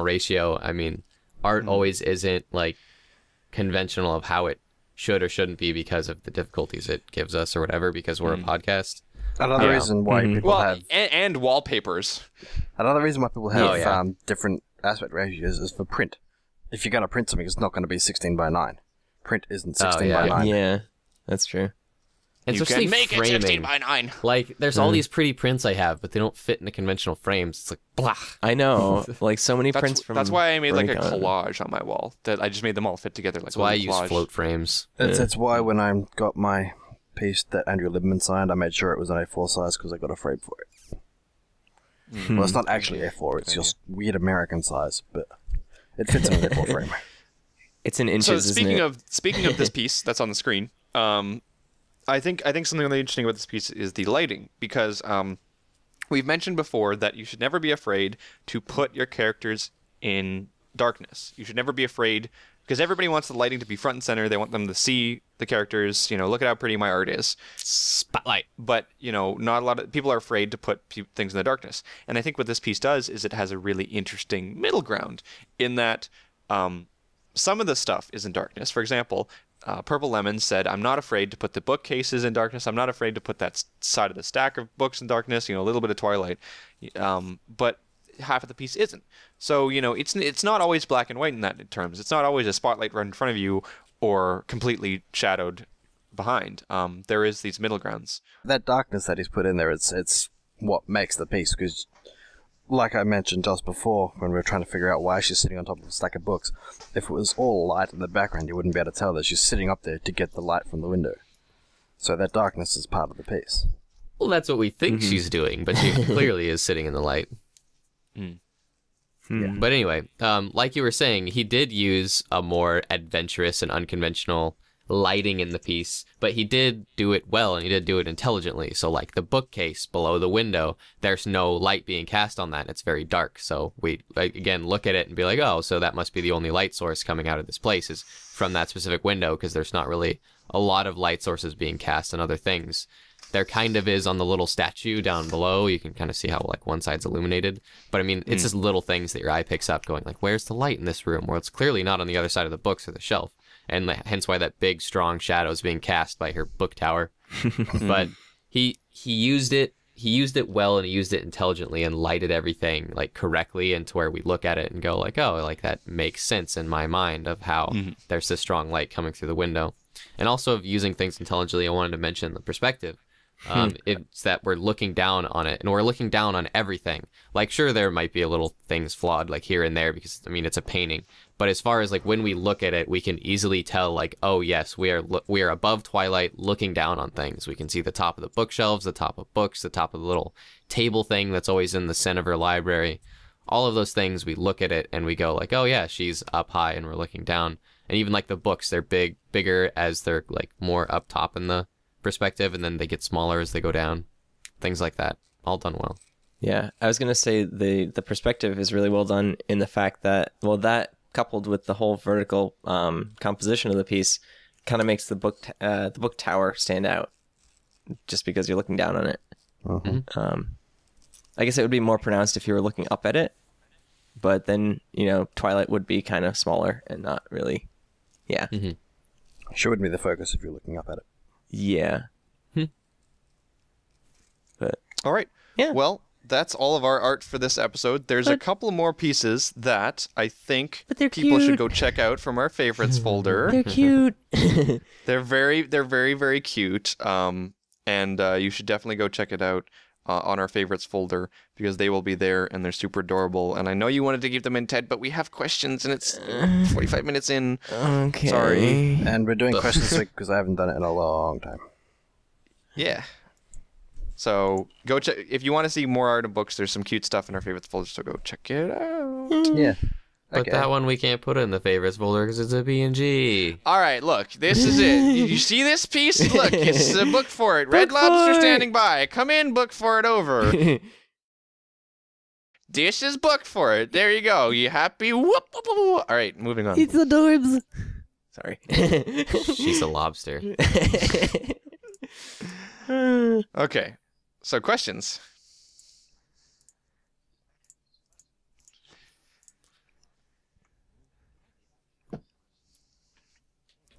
ratio, I mean, art always isn't like conventional of how it should or shouldn't be because of the difficulties it gives us or whatever, because we're a podcast. Another reason why people have and wallpapers. another reason why people have Oh, yeah. different aspect ratios is for print. If you're going to print something, it's not going to be 16 by 9. Print isn't 16 by 9. yeah, that's true. And You especially can make it framing. 16 by 9. Like, there's all these pretty prints I have, but they don't fit into conventional frames. It's like, blah. I know, like so many prints from. That's why I made like a Brony. collage on my wall. That I just made them all fit together. Like That's why I a little use collage. float frames. That's why when I got my piece that Andrew Libman signed, I made sure it was an A4 size because I got a frame for it. Well, it's not actually A4, it's just weird American size, but it fits in an A4 frame. It's in inches. So isn't speaking of this piece that's on the screen, I think something really interesting about this piece is the lighting, because we've mentioned before that you should never be afraid to put your characters in darkness. You should never be afraid, because everybody wants the lighting to be front and center. They want them to see the characters. You know, look at how pretty my art is. Spotlight. But, you know, not a lot of people are afraid to put things in the darkness. And I think what this piece does is it has a really interesting middle ground in that some of the stuff is in darkness. For example, Purple Lemon said, I'm not afraid to put the bookcases in darkness. I'm not afraid to put that side of the stack of books in darkness, you know, a little bit of Twilight. But half of the piece isn't. So, you know, it's not always black and white in that terms. It's not always a spotlight right in front of you or completely shadowed behind. There is these middle grounds. That darkness that he's put in there, it's what makes the piece, because like I mentioned just before when we were trying to figure out why she's sitting on top of a stack of books, if it was all light in the background, you wouldn't be able to tell that she's sitting up there to get the light from the window. So that darkness is part of the piece. Well, that's what we think she's doing, but she clearly is sitting in the light. Yeah. But anyway, like you were saying, he did use a more adventurous and unconventional lighting in the piece, but he did do it well, and he did do it intelligently. So like the bookcase below the window, there's no light being cast on that. It's very dark. So we, again, look at it and be like, oh, so that must be the only light source coming out of this place is from that specific window, because there's not really a lot of light sources being cast on other things. There kind of is on the little statue down below. You can kind of see how like one side's illuminated. But I mean, it's just little things that your eye picks up going like, where's the light in this room? Well, it's clearly not on the other side of the books or the shelf. And hence why that big, strong shadow is being cast by her book tower. But he used it well, and he used it intelligently and lighted everything like correctly into where we look at it and go like, oh, like that makes sense in my mind of how there's this strong light coming through the window. And also of using things intelligently, I wanted to mention the perspective. It's that we're looking down on it, and we're looking down on everything. Like, sure, there might be a little things flawed like here and there, because I mean it's a painting, but as far as like when we look at it, we can easily tell like, oh yes, we are above Twilight, looking down on things. We can see the top of the bookshelves, the top of books, the top of the little table thing that's always in the center of our library. all of those things, we look at it and we go like, oh yeah, she's up high and we're looking down. And even like the books, they're bigger as they're like more up top in the perspective, and then they get smaller as they go down. Things like that, all done well. Yeah, I was gonna say the perspective is really well done in the fact that, well, that coupled with the whole vertical composition of the piece kind of makes the book tower stand out, just because you're looking down on it. Mm-hmm. I guess it would be more pronounced if you were looking up at it, but then Twilight would be kind of smaller and not really. Yeah. Mm-hmm. Sure would be the focus if you're looking up at it. Yeah. But All right. yeah. Well, that's all of our art for this episode. There's a couple more pieces that I think they're people should cute. go check out from our favorites folder. They're cute. They're very, very cute. And you should definitely go check it out on our favorites folder, because they will be there and they're super adorable. And I know you wanted to keep them in, Ted, but we have questions and it's 45 minutes in. Okay. Sorry. And we're doing questions this week because I haven't done it in a long time. Yeah. So go check if you want to see more art and books. There's some cute stuff in our favorites folder, so go check it out. Yeah. But Okay. that one we can't put in the favorites folder because it's a B&G. All right, look, this is it. You see this piece? Look, it's a book for it. Red Book Lobster for it. standing by. Come in, book for it over. This is book for it. There you go. You happy? Whoop, whoop, whoop, whoop. All right, moving on. It's adorbs. Sorry. She's a lobster. Okay, so questions.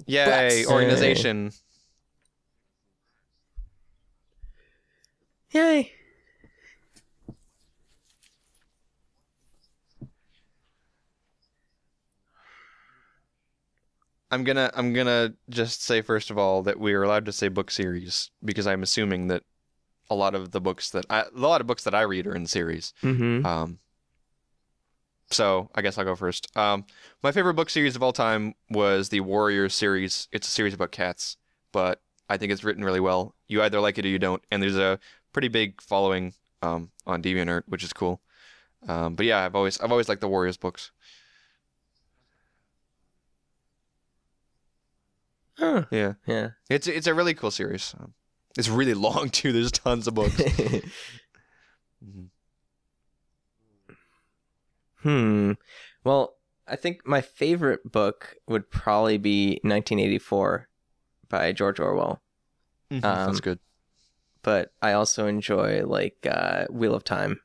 Yay, Bless. organization. Yay. I'm gonna just say first of all that we are allowed to say book series, because I'm assuming that a lot of books that I read are in series. Mm-hmm. So I guess I'll go first. My favorite book series of all time was the Warriors series. It's a series about cats, but I think it's written really well. You either like it or you don't, and there's a pretty big following on DeviantArt, which is cool. But yeah, I've always liked the Warriors books. Huh. Yeah, Yeah. it's a really cool series. It's really long too. There's tons of books. Well, I think my favorite book would probably be 1984 by George Orwell. That's good. But I also enjoy like Wheel of Time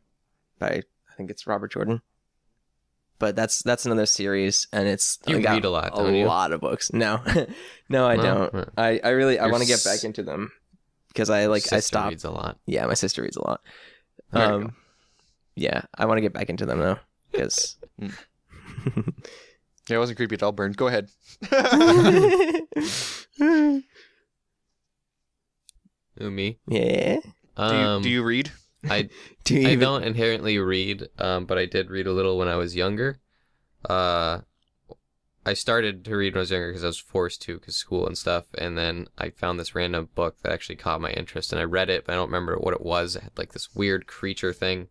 by, I think it's Robert Jordan. But that's another series, and it's You got read a lot, don't you? lot of books. No, no, I No? don't. I really Your want to get back into them because I Sister stopped. reads a lot. Yeah, my sister reads a lot. There you go. Yeah, I want to get back into them though because. Yeah, it wasn't creepy at all, Burn. Go ahead. Who, me? Yeah. Do you read? I Do you I even... don't inherently read, but I did read a little when I was younger. I started to read when I was younger because I was forced to, because school and stuff, and then I found this random book that actually caught my interest, and I read it, but I don't remember what it was. It had like this weird creature thing.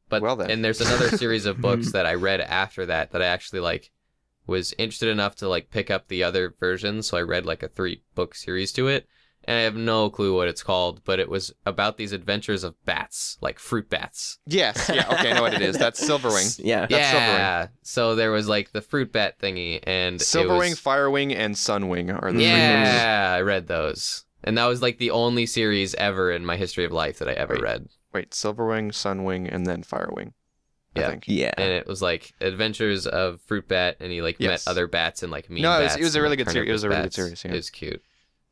But Well then. and there's another series of books that I read after that I actually like was interested enough to like pick up the other versions, so I read like a 3-book series to it. And I have no clue what it's called, but it was about these adventures of bats, like fruit bats. Yes. Yeah. Okay. I know what it is. That's Silverwing. Yeah. That's Yeah. So there was like the fruit bat thingy, and Silverwing, it was... Firewing, and Sunwing are the three books. Yeah, I read those, and that was like the only series ever in my history of life that I ever read. Wait, Silverwing, Sunwing, and then Firewing. I Yeah. think. Yeah. And it was like adventures of fruit bat, and he like Yes. met other bats and like mean No, bats. it was a and, really like, good series. It was a really good bats. series. Yeah. It was cute.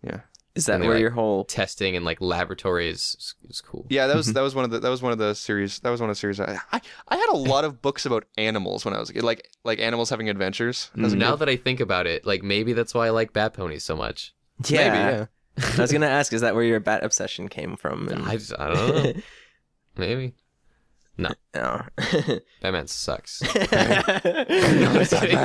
Yeah. Is that and they where were, your like, whole Testing in like laboratories is cool. Yeah, that was one of the series. That was one of the series. I had a lot of books about animals when I was a kid, like animals having adventures. As a Now kid. that I think about it, like maybe that's why I like bat ponies so much. yeah. Maybe, yeah. I was gonna ask, is that where your bat obsession came from? And... I don't know. Maybe. No, No. Batman sucks. No, I'm kidding.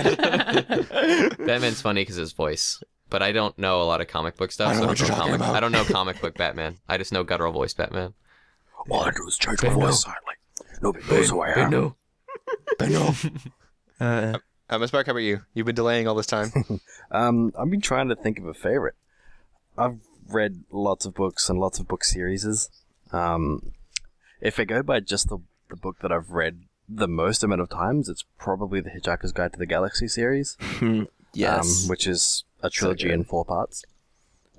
Batman's funny because his voice, but I don't know a lot of comic book stuff. I don't know what you're talking about. I don't know comic book Batman. I just know guttural voice Batman. All I do is change my voice slightly. Nobody knows who I am. No. Miss Bark, how about you? You've been delaying all this time. I've been trying to think of a favorite. I've read lots of books and lots of book series. If I go by just the book that I've read the most amount of times, it's probably the Hitchhiker's Guide to the Galaxy series. Yes. Which is a trilogy in 4 parts.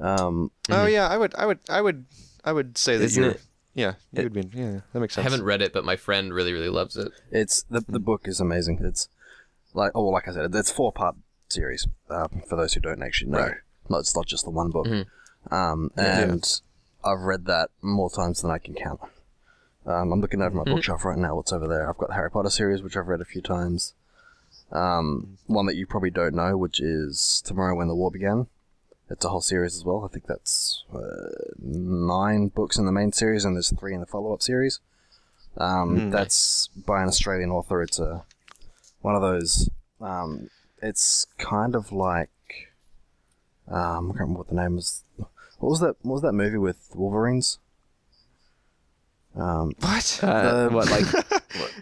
Oh yeah, I would say that Isn't you're. it? Yeah, you would be. Yeah, that makes I sense. haven't read it, but my friend really, really loves it. It's the book is amazing. It's like I said, it's 4-part series. For those who don't actually know, Right. no, it's not just the one book. And I've read that more times than I can count. I'm looking over my bookshelf right now. What's over there? I've got the Harry Potter series, which I've read a few times. One that you probably don't know, which is Tomorrow When the War Began. It's a whole series as well. I think that's 9 books in the main series, and there's 3 in the follow-up series. That's by an Australian author. It's one of those. It's kind of like I can't remember what the name was. What was that movie with Wolverines? What?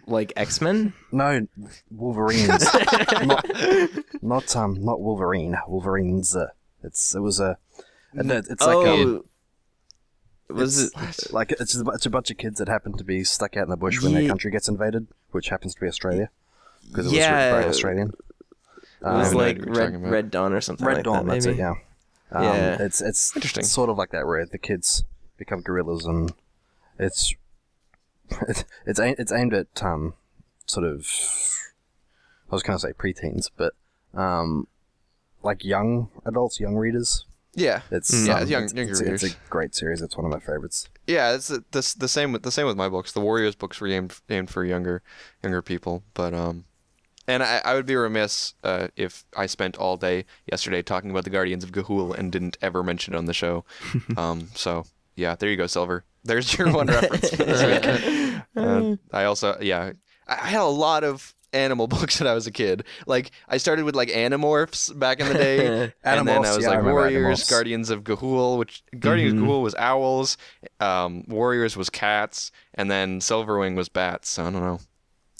Like X-Men? No, Wolverines. not Wolverine. Wolverines. It's it's a bunch of kids that happen to be stuck out in the bush when their country gets invaded, which happens to be Australia, because it was very Australian. It was like what you're talking about. Red Dawn or something. Red like Dawn. that, That's maybe. it. Yeah. Yeah. It's Interesting. sort of like that, where the kids become gorillas, and it's aimed at sort of, I was going to say preteens, but like young adults, young readers. Yeah. It's younger it's readers. a great series. It's one of my favorites. Yeah, it's the same with my books. The Warriors books were aimed for younger people, but and I would be remiss if I spent all day yesterday talking about the Guardians of Ga'Hoole and didn't ever mention it on the show. So yeah, there you go, Silver. There's your one reference for this week. I also I had a lot of animal books when I was a kid. Like I started with like Animorphs back in the day, and then I was I like remember Warriors, Animorphs. Guardians of Ga'Hoole, which Guardians of Ga'Hoole was owls, Warriors was cats, and then Silverwing was bats. So I don't know.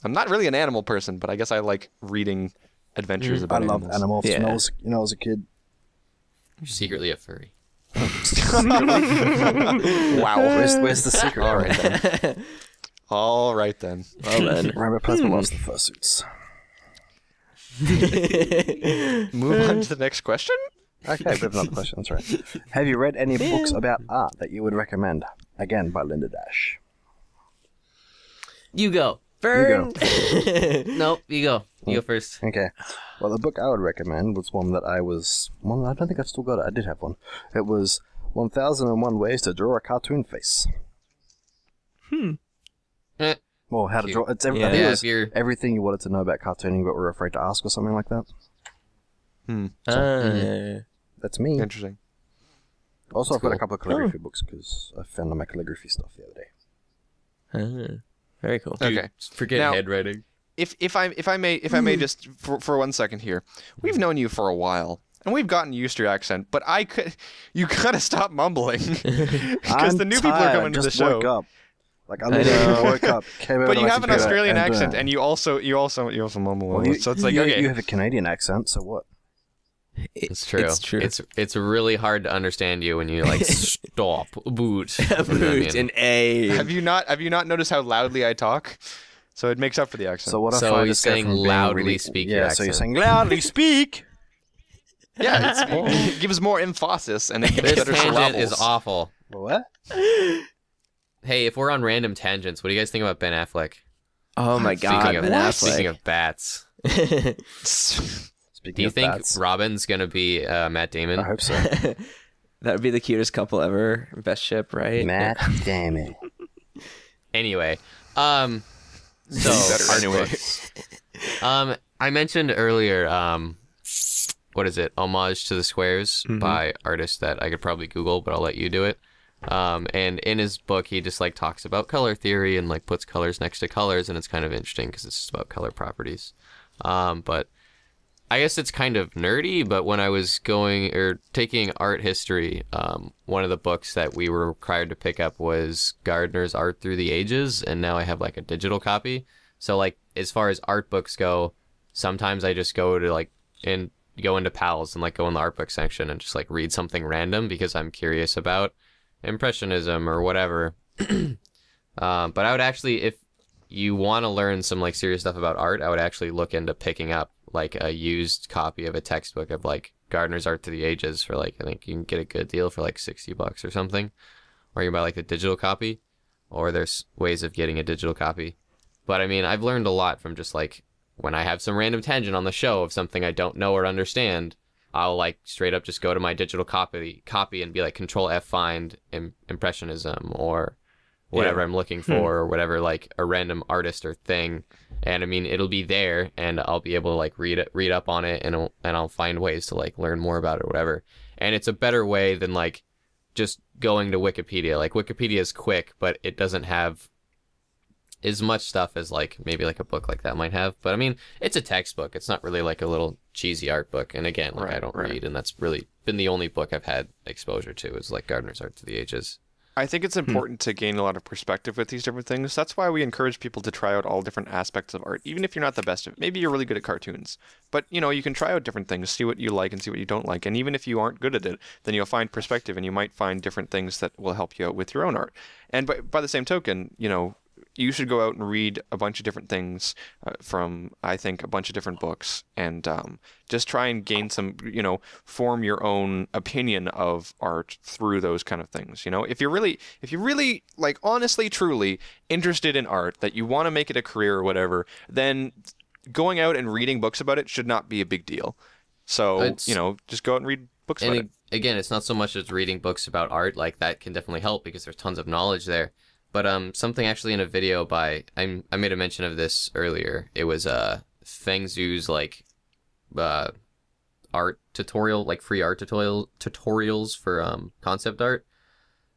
I'm not really an animal person, but I guess I like reading adventures I about love animals. animals. Yeah. You know, as a kid. You're secretly a furry. Wow. Where's the secret? All right then. All right then. Well then. Rainbow Plasma loves the fursuits. Move on to the next question. Okay, we have another question. That's right. Have you read any books about art that you would recommend? Again, by Linda Dash. You go. Burn. Nope, you go. You go first. Okay. Well, the book I would recommend was one that I don't think I've still got it. I did have one. It was 1001 Ways to Draw a Cartoon Face. Eh. Well, how to draw. It's I think Yeah, it if was you're- everything you wanted to know about cartooning but were afraid to ask, or something like that. That's me. Interesting. Also, I've got a cool. couple of calligraphy books because I found all my calligraphy stuff the other day. Very cool. Okay. Forget Now- handwriting. If I may just for 1 second here, we've known you for a while. And we've gotten used to your accent, but you gotta stop mumbling because the new people are coming to the show. Woke up. Like I literally woke up, came over But to you my have an computer Australian and, accent, and you also mumble. well, so it's like you, okay, you have a Canadian accent, so what? It's true. It's true. It's really hard to understand you when you like stop boot. Boot an A. have you not noticed how loudly I talk? So it makes up for the accent. So what if So I he's just go saying from being loudly really, speak Yeah, your so you're accent. saying loudly speak. yeah, it gives more emphasis and it gives This better tangent syllables. is awful. What? Hey, if we're on random tangents, what do you guys think about Ben Affleck? Oh my God, Speaking of, Ben Affleck. speaking of bats, Speaking do you of think bats, Robin's gonna be Matt Damon? I hope so. That would be the cutest couple ever. Best ship, right? Matt Damon. Anyway, so Anyway. I mentioned earlier, what is it? Homage to the Squares by artists that I could probably Google, but I'll let you do it. And in his book, he just like talks about color theory and like puts colors next to colors, and it's kind of interesting because it's just about color properties. But I guess it's kind of nerdy, but when I was taking art history, one of the books that we were required to pick up was Gardner's Art Through the Ages, and now I have like a digital copy. So like as far as art books go, sometimes I just go to go into Pals and like go in the art book section and just like read something random because I'm curious about Impressionism or whatever. But I would actually, if you want to learn some like serious stuff about art, I would actually look into picking up like a used copy of a textbook of like Gardner's Art Through the Ages for like, I think you can get a good deal for like $60 or something, or you can buy like the digital copy, or there's ways of getting a digital copy. But I mean, I've learned a lot from just like when I have some random tangent on the show of something I don't know or understand, I'll like straight up just go to my digital copy and be like Control F find Impressionism or whatever I'm looking for, or whatever, like a random artist or thing. And I mean, it'll be there and I'll be able to like read up on it, and I'll find ways to like learn more about it or whatever. And it's a better way than like just going to Wikipedia. Like Wikipedia is quick, but it doesn't have as much stuff as like maybe like a book like that might have. But I mean, it's a textbook. It's not really like a little cheesy art book. And again, like I don't read, and that's really been the only book I've had exposure to is like Gardner's Art Through the Ages. I think it's important to gain a lot of perspective with these different things. That's why we encourage people to try out all different aspects of art, even if you're not the best at it. Maybe you're really good at cartoons, but you know, you can try out different things, see what you like and see what you don't like. And even if you aren't good at it, then you'll find perspective, and you might find different things that will help you out with your own art. And by the same token, you know, you should go out and read a bunch of different things from, I think, a bunch of different books, and just try and gain some, you know, form your own opinion of art through those kind of things. You know, if you're really like honestly, truly interested in art, that you want to make it a career or whatever, then going out and reading books about it should not be a big deal. So, you know, just go out and read books about it. Again, it's not so much as reading books about art, like that can definitely help because there's tons of knowledge there. But something actually in a video by I made a mention of this earlier. It was Feng Zhu's like art tutorial, like free art tutorials for concept art,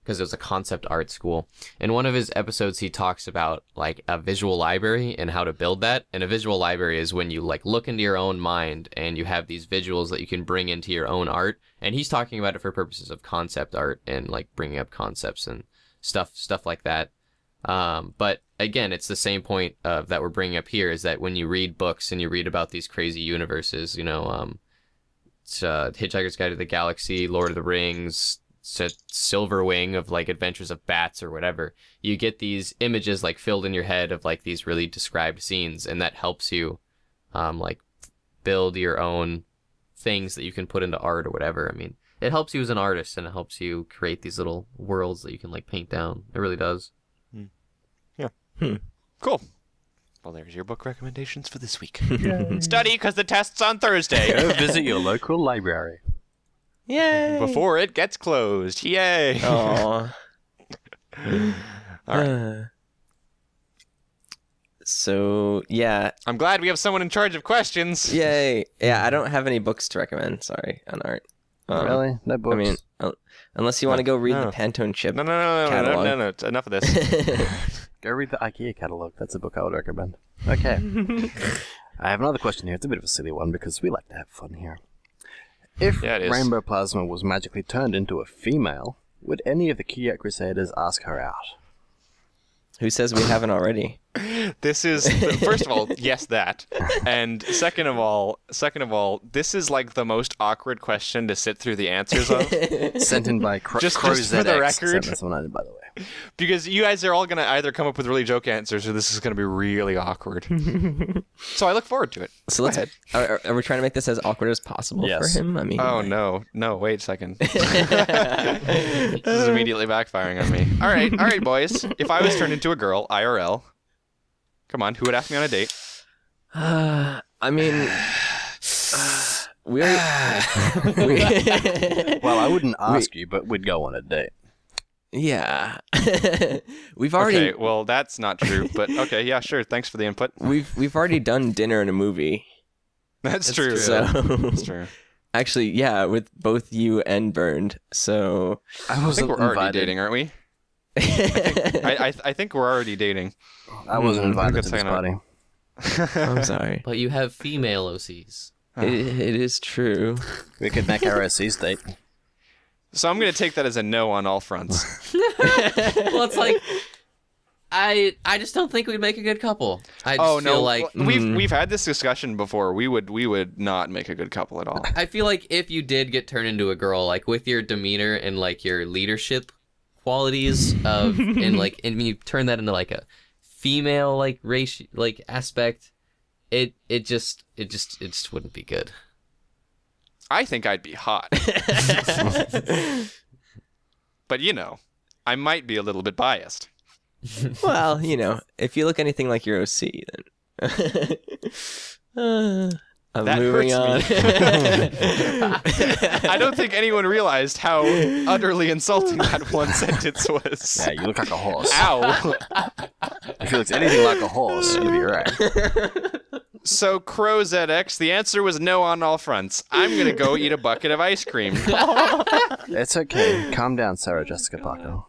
because it was a concept art school. In one of his episodes, he talks about like a visual library and how to build that. And a visual library is when you like look into your own mind and you have these visuals that you can bring into your own art. And he's talking about it for purposes of concept art and like bringing up concepts and stuff like that. But again, it's the same point that we're bringing up here, is that when you read books and you read about these crazy universes, you know, it's, Hitchhiker's Guide to the Galaxy, Lord of the Rings, Silver Wing of like Adventures of Bats or whatever, you get these images like filled in your head of like these really described scenes, and that helps you like build your own things that you can put into art or whatever. I mean, it helps you as an artist, and it helps you create these little worlds that you can like paint down. It really does. Yeah. Cool. Well, there's your book recommendations for this week. Study, because the test's on Thursday. Go visit your local library. Yay! Before it gets closed. Yay! Aww. All right. So, yeah. I'm glad we have someone in charge of questions. Yay. Yeah, I don't have any books to recommend, sorry, on art. Really? No books? I mean, unless you want to go read the Pantone Chip catalog. No. Enough of this. Go read the IKEA catalog. That's a book I would recommend. Okay. I have another question here. It's a bit of a silly one because we like to have fun here. If Rainbow Plasma was magically turned into a female, would any of the Cutie Art Crusaders ask her out? Who says we haven't already? This is first of all, yes, that, and second of all, this is like the most awkward question to sit through the answers of. Sent in by just for the record. This one, by the way. Because you guys are all gonna either come up with really joke answers, or this is gonna be really awkward. So I look forward to it. So let's. Are we trying to make this as awkward as possible for him? I mean. Oh no! Wait a second. This is immediately backfiring on me. All right, boys. If I was turned into a girl, IRL. Come on, who would ask me on a date? I mean, we. Well, I wouldn't ask you, but we'd go on a date. Yeah, we've already. Okay, well, that's not true, but okay, yeah, sure. Thanks for the input. We've already done dinner and a movie. That's true. So that's true. Actually, yeah, with both you and Burned. So I think we're already dating, aren't we? I think we're already dating. I wasn't invited to this party. I'm sorry. But you have female OCs. It is true. We could make our OC's date. So I'm going to take that as a no on all fronts. Well, it's like I just don't think we'd make a good couple. I just feel like we've had this discussion before. We would not make a good couple at all. I feel like if you did get turned into a girl, like with your demeanor and like your leadership qualities of and you turn that into like a female like race like aspect, it just wouldn't be good. I think I'd be hot. But I might be a little bit biased. Well, if you look anything like your OC, then I'm That moving on. I don't think anyone realized how utterly insulting that one sentence was. Yeah, you look like a horse. Ow. If he looks anything like a horse, you'd be right. So, Crow ZX, the answer was no on all fronts. I'm going to go eat a bucket of ice cream. It's okay. Calm down, Sarah Jessica Parker.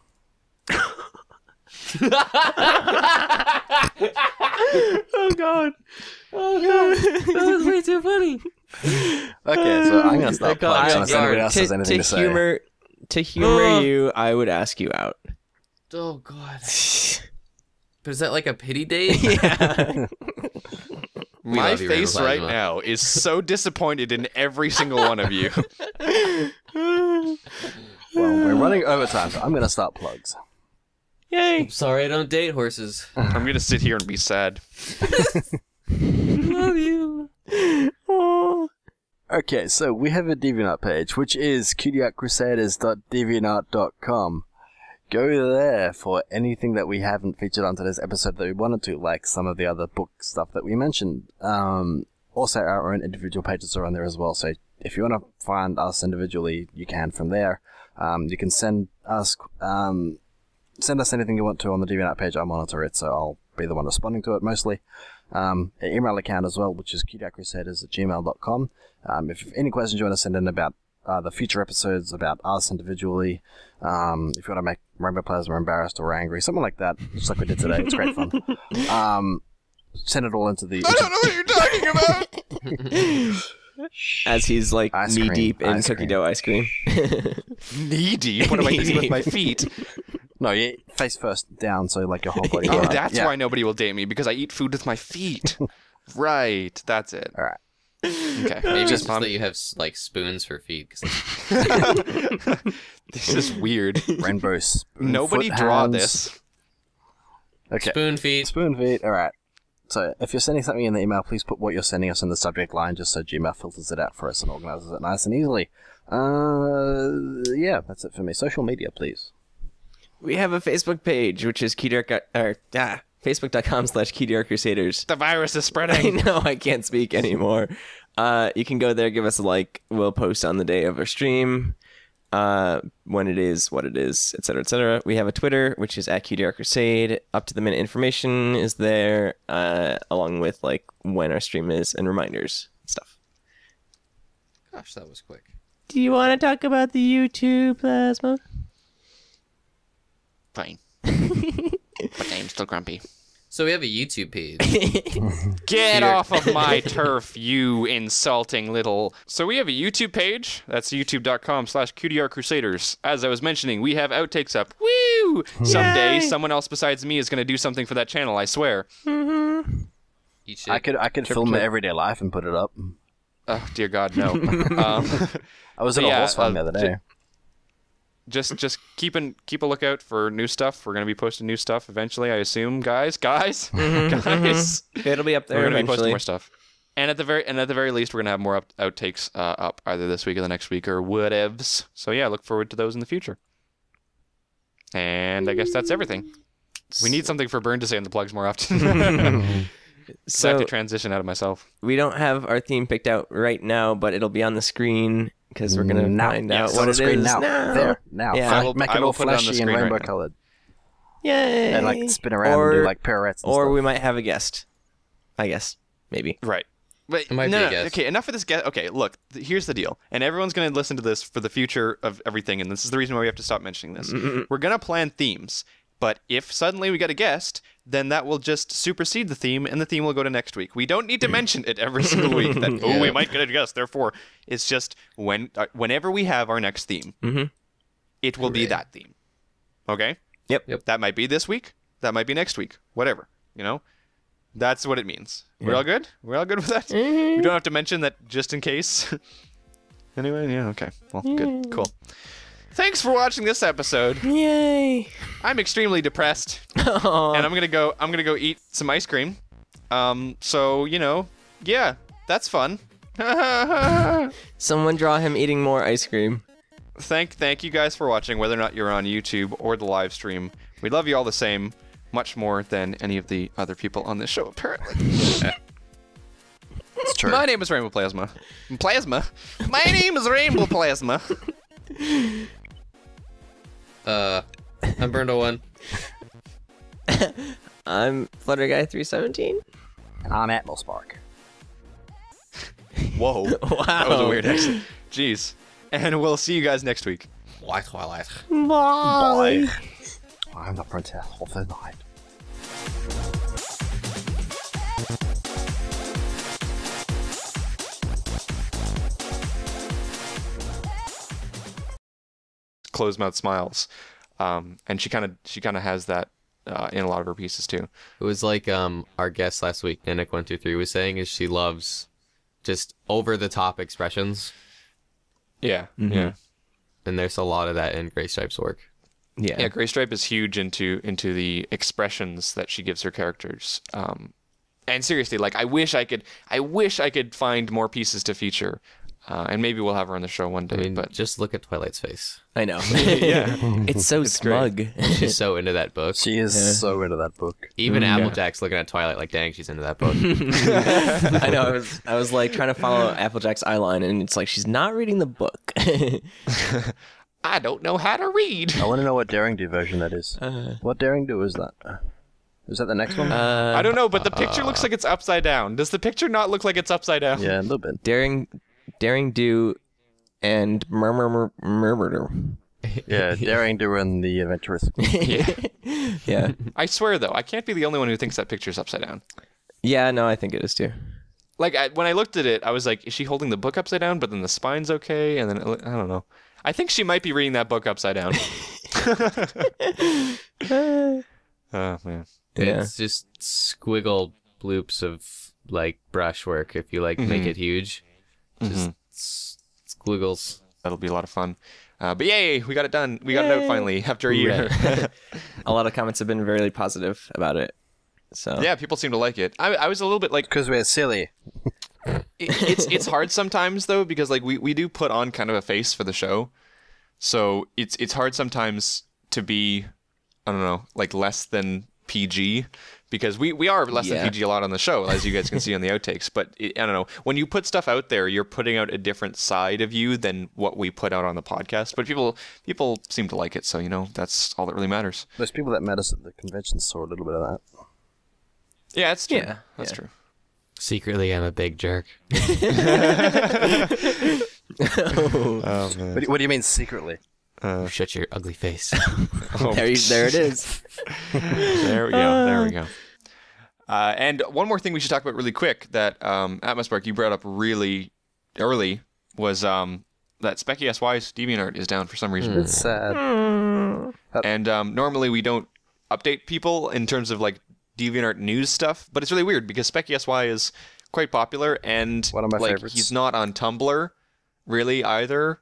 Oh God! That was way too funny. Okay, so I'm gonna stop plugs unless anybody else has anything to say. To humor you, I would ask you out. Oh God! But is that like a pity date? Yeah. My face right now is so disappointed in every single one of you. Well, we're running overtime, so I'm gonna start plugs. Yay! I'm sorry, I don't date horses. I'm going to sit here and be sad. Love you. Oh. Okay, so we have a DeviantArt page, which is cutieartcrusaders.deviantart.com. Go there for anything that we haven't featured on today's episode that we wanted to, like some of the other book stuff that we mentioned. Also, our own individual pages are on there as well, so if you want to find us individually, you can from there. You can send us anything you want to on the DeviantArt page. I monitor it, so I'll be the one responding to it mostly. An email account as well, which is cutieartcrusaders@gmail.com. If you have any questions you want to send in about the future episodes, about us individually, if you want to make Rainbow players more embarrassed or angry, something like that, just like we did today, it's great fun. Send it all into the... I don't know what you're talking about! As he's like knee deep in cookie dough ice cream. Knee deep? What am I using with my feet? No, you face first down, so like your whole body. Oh, that's why nobody will date me, because I eat food with my feet. Right, that's it. All right. Okay. Maybe it's just that you have like spoons for feet. This is weird. Rainbow Nobody foot draw hands. this. Okay. Spoon feet. Spoon feet. All right. So if you're sending something in the email, please put what you're sending us in the subject line, just so Gmail filters it out for us and organizes it nice and easily. Yeah, that's it for me. Social media, please. We have a Facebook page, which is Facebook.com/Cutie Art Crusaders. The virus is I spreading. know, I can't speak anymore. You can go there, give us a like. We'll post on the day of our stream, when it is, what it is, etc., etc. We have a Twitter, which is @CutieArtCrusade. Up-to-the-minute information is there, along with like when our stream is and reminders and stuff. Gosh, that was quick. Do you want to talk about the YouTube Plasma? Fine. But I'm still grumpy. So we have a YouTube page. Get off of my turf, you insulting little... So we have a YouTube page. That's youtube.com/CutieArtCrusaders. As I was mentioning, we have outtakes up. Woo! Someday, someone else besides me is going to do something for that channel, I swear. Mm-hmm. I could film my everyday life and put it up. Oh, dear God, no. I was at a horse farm the other day. Just keep a lookout for new stuff. We're gonna be posting new stuff eventually, I assume, guys. Guys. It'll be up there We're gonna eventually. be posting more stuff, and at the very least, we're gonna have more outtakes up either this week or the next week or whatevs. So yeah, look forward to those in the future. And I guess that's everything. We need something for Burn to say in the plugs more often. So I have to transition out of myself. We don't have our theme picked out right now, but it'll be on the screen because we're gonna find out what it is now. There, now. Yeah. Make it all flashy and rainbow colored. Yay! And like spin around and do like pirouettes and or stuff. we might have a guest. I guess. Maybe. Right. But It might be a guess. okay, enough of this guess. Okay, look, here's the deal. And everyone's going to listen to this for the future of everything, and this is the reason why we have to stop mentioning this. We're going to plan themes, but if suddenly we get a guest, then that will just supersede the theme, and the theme will go to next week. We don't need to mention it every single week that, we might get a guest, therefore. It's just whenever we have our next theme, it will be that theme. Okay? Yep. That might be this week. That might be next week. Whatever. That's what it means. We're all good? We're all good with that? We don't have to mention that just in case. Anyway, yeah, okay. Well, good. Cool. Thanks for watching this episode. Yay! I'm extremely depressed. And I'm gonna go eat some ice cream. So, yeah, that's fun. Someone draw him eating more ice cream. Thank you guys for watching, whether or not you're on YouTube or the live stream. We love you all the same, much more than any of the other people on this show, apparently. It's true. My name is Rainbow Plasma. My name is Rainbow Plasma. I'm Brundle1. I'm Flutter Guy 317. And I'm Atmel Spark. Whoa. Wow. That was a weird accent. Jeez. And we'll see you guys next week. Why Twilight? Bye. I'm the princess of the night. Closed mouth smiles. And she kind of has that in a lot of her pieces too. It was like our guest last week, Nick123, was saying is she loves just over the top expressions. Yeah. Yeah. And there's a lot of that in Gray Stripe's work. Yeah, Gray Stripe is huge into the expressions that she gives her characters. And seriously, like I wish I could find more pieces to feature. And maybe we'll have her on the show one day. I mean, but just look at Twilight's face. I know. yeah, It's so smug. She's so into that book. She is so into that book. Even Applejack's looking at Twilight like, dang, she's into that book. I know. I was like trying to follow Applejack's eye line, and it's like she's not reading the book. I don't know how to read. I want to know what Daring Do version that is. What Daring Do is that? Is that the next one? I don't know, but the picture looks like it's upside down. Does the picture not look like it's upside down? Yeah, a little bit. Daring Do and Murmur. Yeah, Daring Do and the Adventurous. Yeah. I swear, though, I can't be the only one who thinks that picture's upside down. Yeah, no, I think it is too. Like, when I looked at it, I was like, is she holding the book upside down, but then the spine's okay? And then, I don't know. I think she might be reading that book upside down. Oh, man. Yeah. It's just squiggle bloops of like brushwork if you like make it huge. Just squiggles. That'll be a lot of fun. But yay, we got it done. We got it out finally after a year. A lot of comments have been very positive about it. So Yeah, people seem to like it. I was a little bit like... Because we're silly. It's hard sometimes, though, because like we do put on kind of a face for the show. So it's hard sometimes to be, I don't know, like less than PG, because we are less than PG a lot on the show, as you guys can see on the outtakes. But I don't know, when you put stuff out there, you're putting out a different side of you than what we put out on the podcast. But people seem to like it, so that's all that really matters. Those people that met us at the convention saw a little bit of that. Yeah, it's true. Yeah, That's true. Secretly, I'm a big jerk. Oh, man. What do you mean secretly? Shut your ugly face. there it is. There we go. There we go. And one more thing we should talk about really quick that Atmospark, you brought up really early was that Specky SY's DeviantArt is down for some reason. It's sad. And normally we don't update people in terms of like DeviantArt news stuff, but it's really weird because Specky SY is quite popular and One of my like favorites. he's not on Tumblr really either.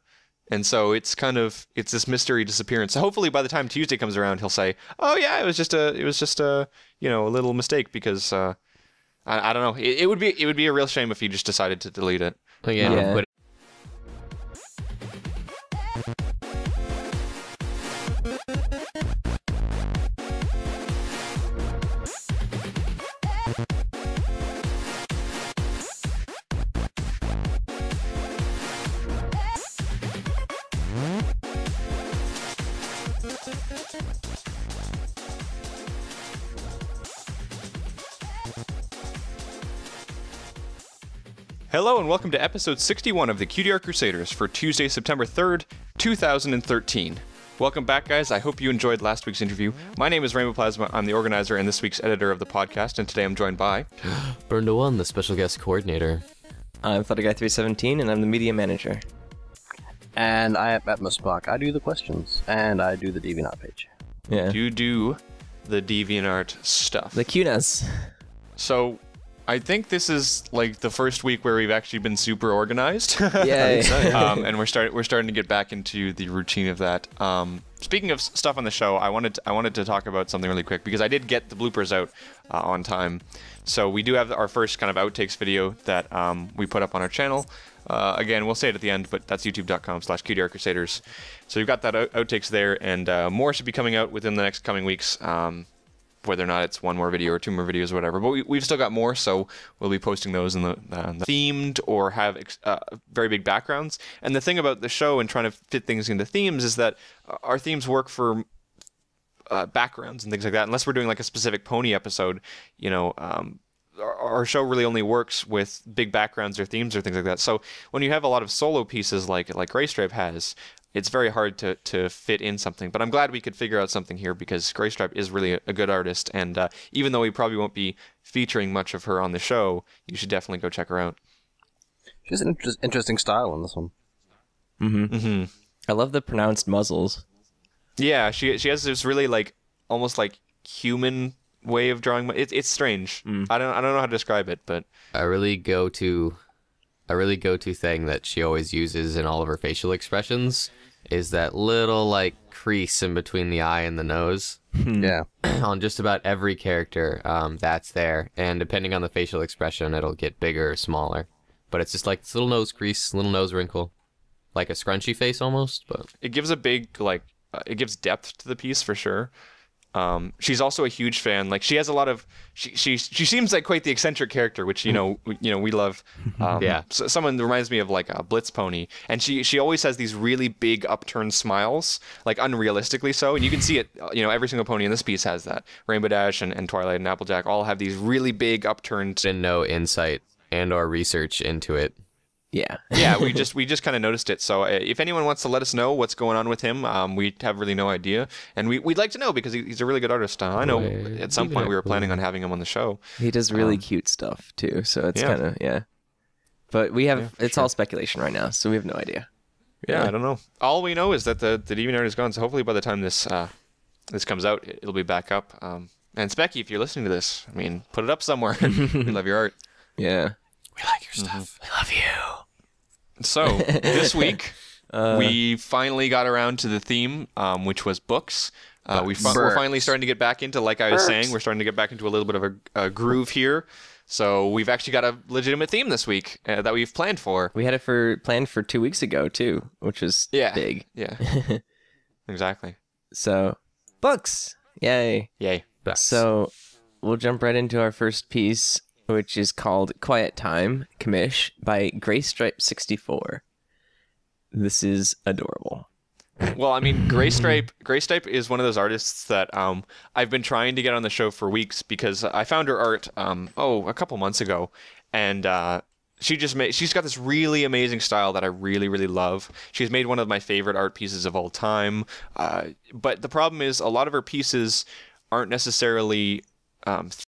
And so it's this mystery disappearance. So hopefully by the time Tuesday comes around, he'll say, "Oh yeah, it was just a a little mistake," because I don't know. It would be a real shame if he just decided to delete it. Again, Yeah. but Hello and welcome to episode 61 of the Cutie Art Crusaders for Tuesday, September 3rd, 2013. Welcome back, guys. I hope you enjoyed last week's interview. My name is Rainbow Plasma. I'm the organizer and this week's editor of the podcast, and today I'm joined by... Burn to One, the special guest coordinator. I'm Thudderguy317, and I'm the media manager. And I am Atmos Spark. I do the questions, and I do the DeviantArt page. Yeah. You do the DeviantArt stuff. The cuteness. So, I think this is like the first week where we've actually been super organized. Yay. And we're starting to get back into the routine of that. Speaking of stuff on the show, I wanted to talk about something really quick because I did get the bloopers out on time. So we do have our first kind of outtakes video that we put up on our channel. Again, we'll say it at the end, but that's youtube.com/Cutie Art Crusaders. So you've got that outtakes there, and more should be coming out within the next coming weeks. Whether or not it's one more video or two more videos or whatever. But we've still got more, so we'll be posting those in the themed or have very big backgrounds. And the thing about the show and trying to fit things into themes is that our themes work for backgrounds and things like that. Unless we're doing like a specific pony episode, our show really only works with big backgrounds or themes or things like that. So when you have a lot of solo pieces like Graystripe has, it's very hard to fit in something. But I'm glad we could figure out something here because Graystripe is really a good artist. And even though we probably won't be featuring much of her on the show, you should definitely go check her out. She has an interesting style in this one. Mm-hmm. Mm-hmm. I love the pronounced muzzles. Yeah, she has this really like almost like human way of drawing. It's strange. I don't know how to describe it, but A really go-to thing that she always uses in all of her facial expressions is that little like crease in between the eye and the nose. Yeah. On just about every character, that's there, and depending on the facial expression, it'll get bigger or smaller. But it's just like this little nose crease, little nose wrinkle, like a scrunchy face almost. But it gives a big it gives depth to the piece for sure. She's also a huge fan. Like she has a lot of she seems like quite the eccentric character, which we love. Yeah. So someone reminds me of like a Blitz pony, and she always has these really big upturned smiles, like unrealistically so. And you can see it. Every single pony in this piece has that. Rainbow Dash and Twilight and Applejack all have these really big upturned. and no insight and or research into it. Yeah. Yeah, we just kind of noticed it. So if anyone wants to let us know what's going on with him, we have really no idea, and we'd like to know because he's a really good artist. I know at some point we were planning on having him on the show. He does really cute stuff too, so it's kind of But we have it's all speculation right now, so we have no idea. Yeah, I don't know. All we know is that the DeviantArt is gone. So hopefully by the time this comes out, it'll be back up. And Specky, if you're listening to this, put it up somewhere. We love your art. Yeah. We like your stuff. We love you. So this week we finally got around to the theme, which was books. We're finally starting to get back into, like I was saying, we're starting to get back into a little bit of a groove here. So we've actually got a legitimate theme this week that we've planned for. We had it planned for 2 weeks ago too, which is big. Yeah, exactly. So books, yay! Books. So we'll jump right into our first piece, which is called Quiet Time, Commish, by Graystripe64. This is adorable. Well, Graystripe is one of those artists that I've been trying to get on the show for weeks because I found her art a couple months ago, and she's got this really amazing style that I really, really love. She's made one of my favorite art pieces of all time, but the problem is a lot of her pieces aren't necessarily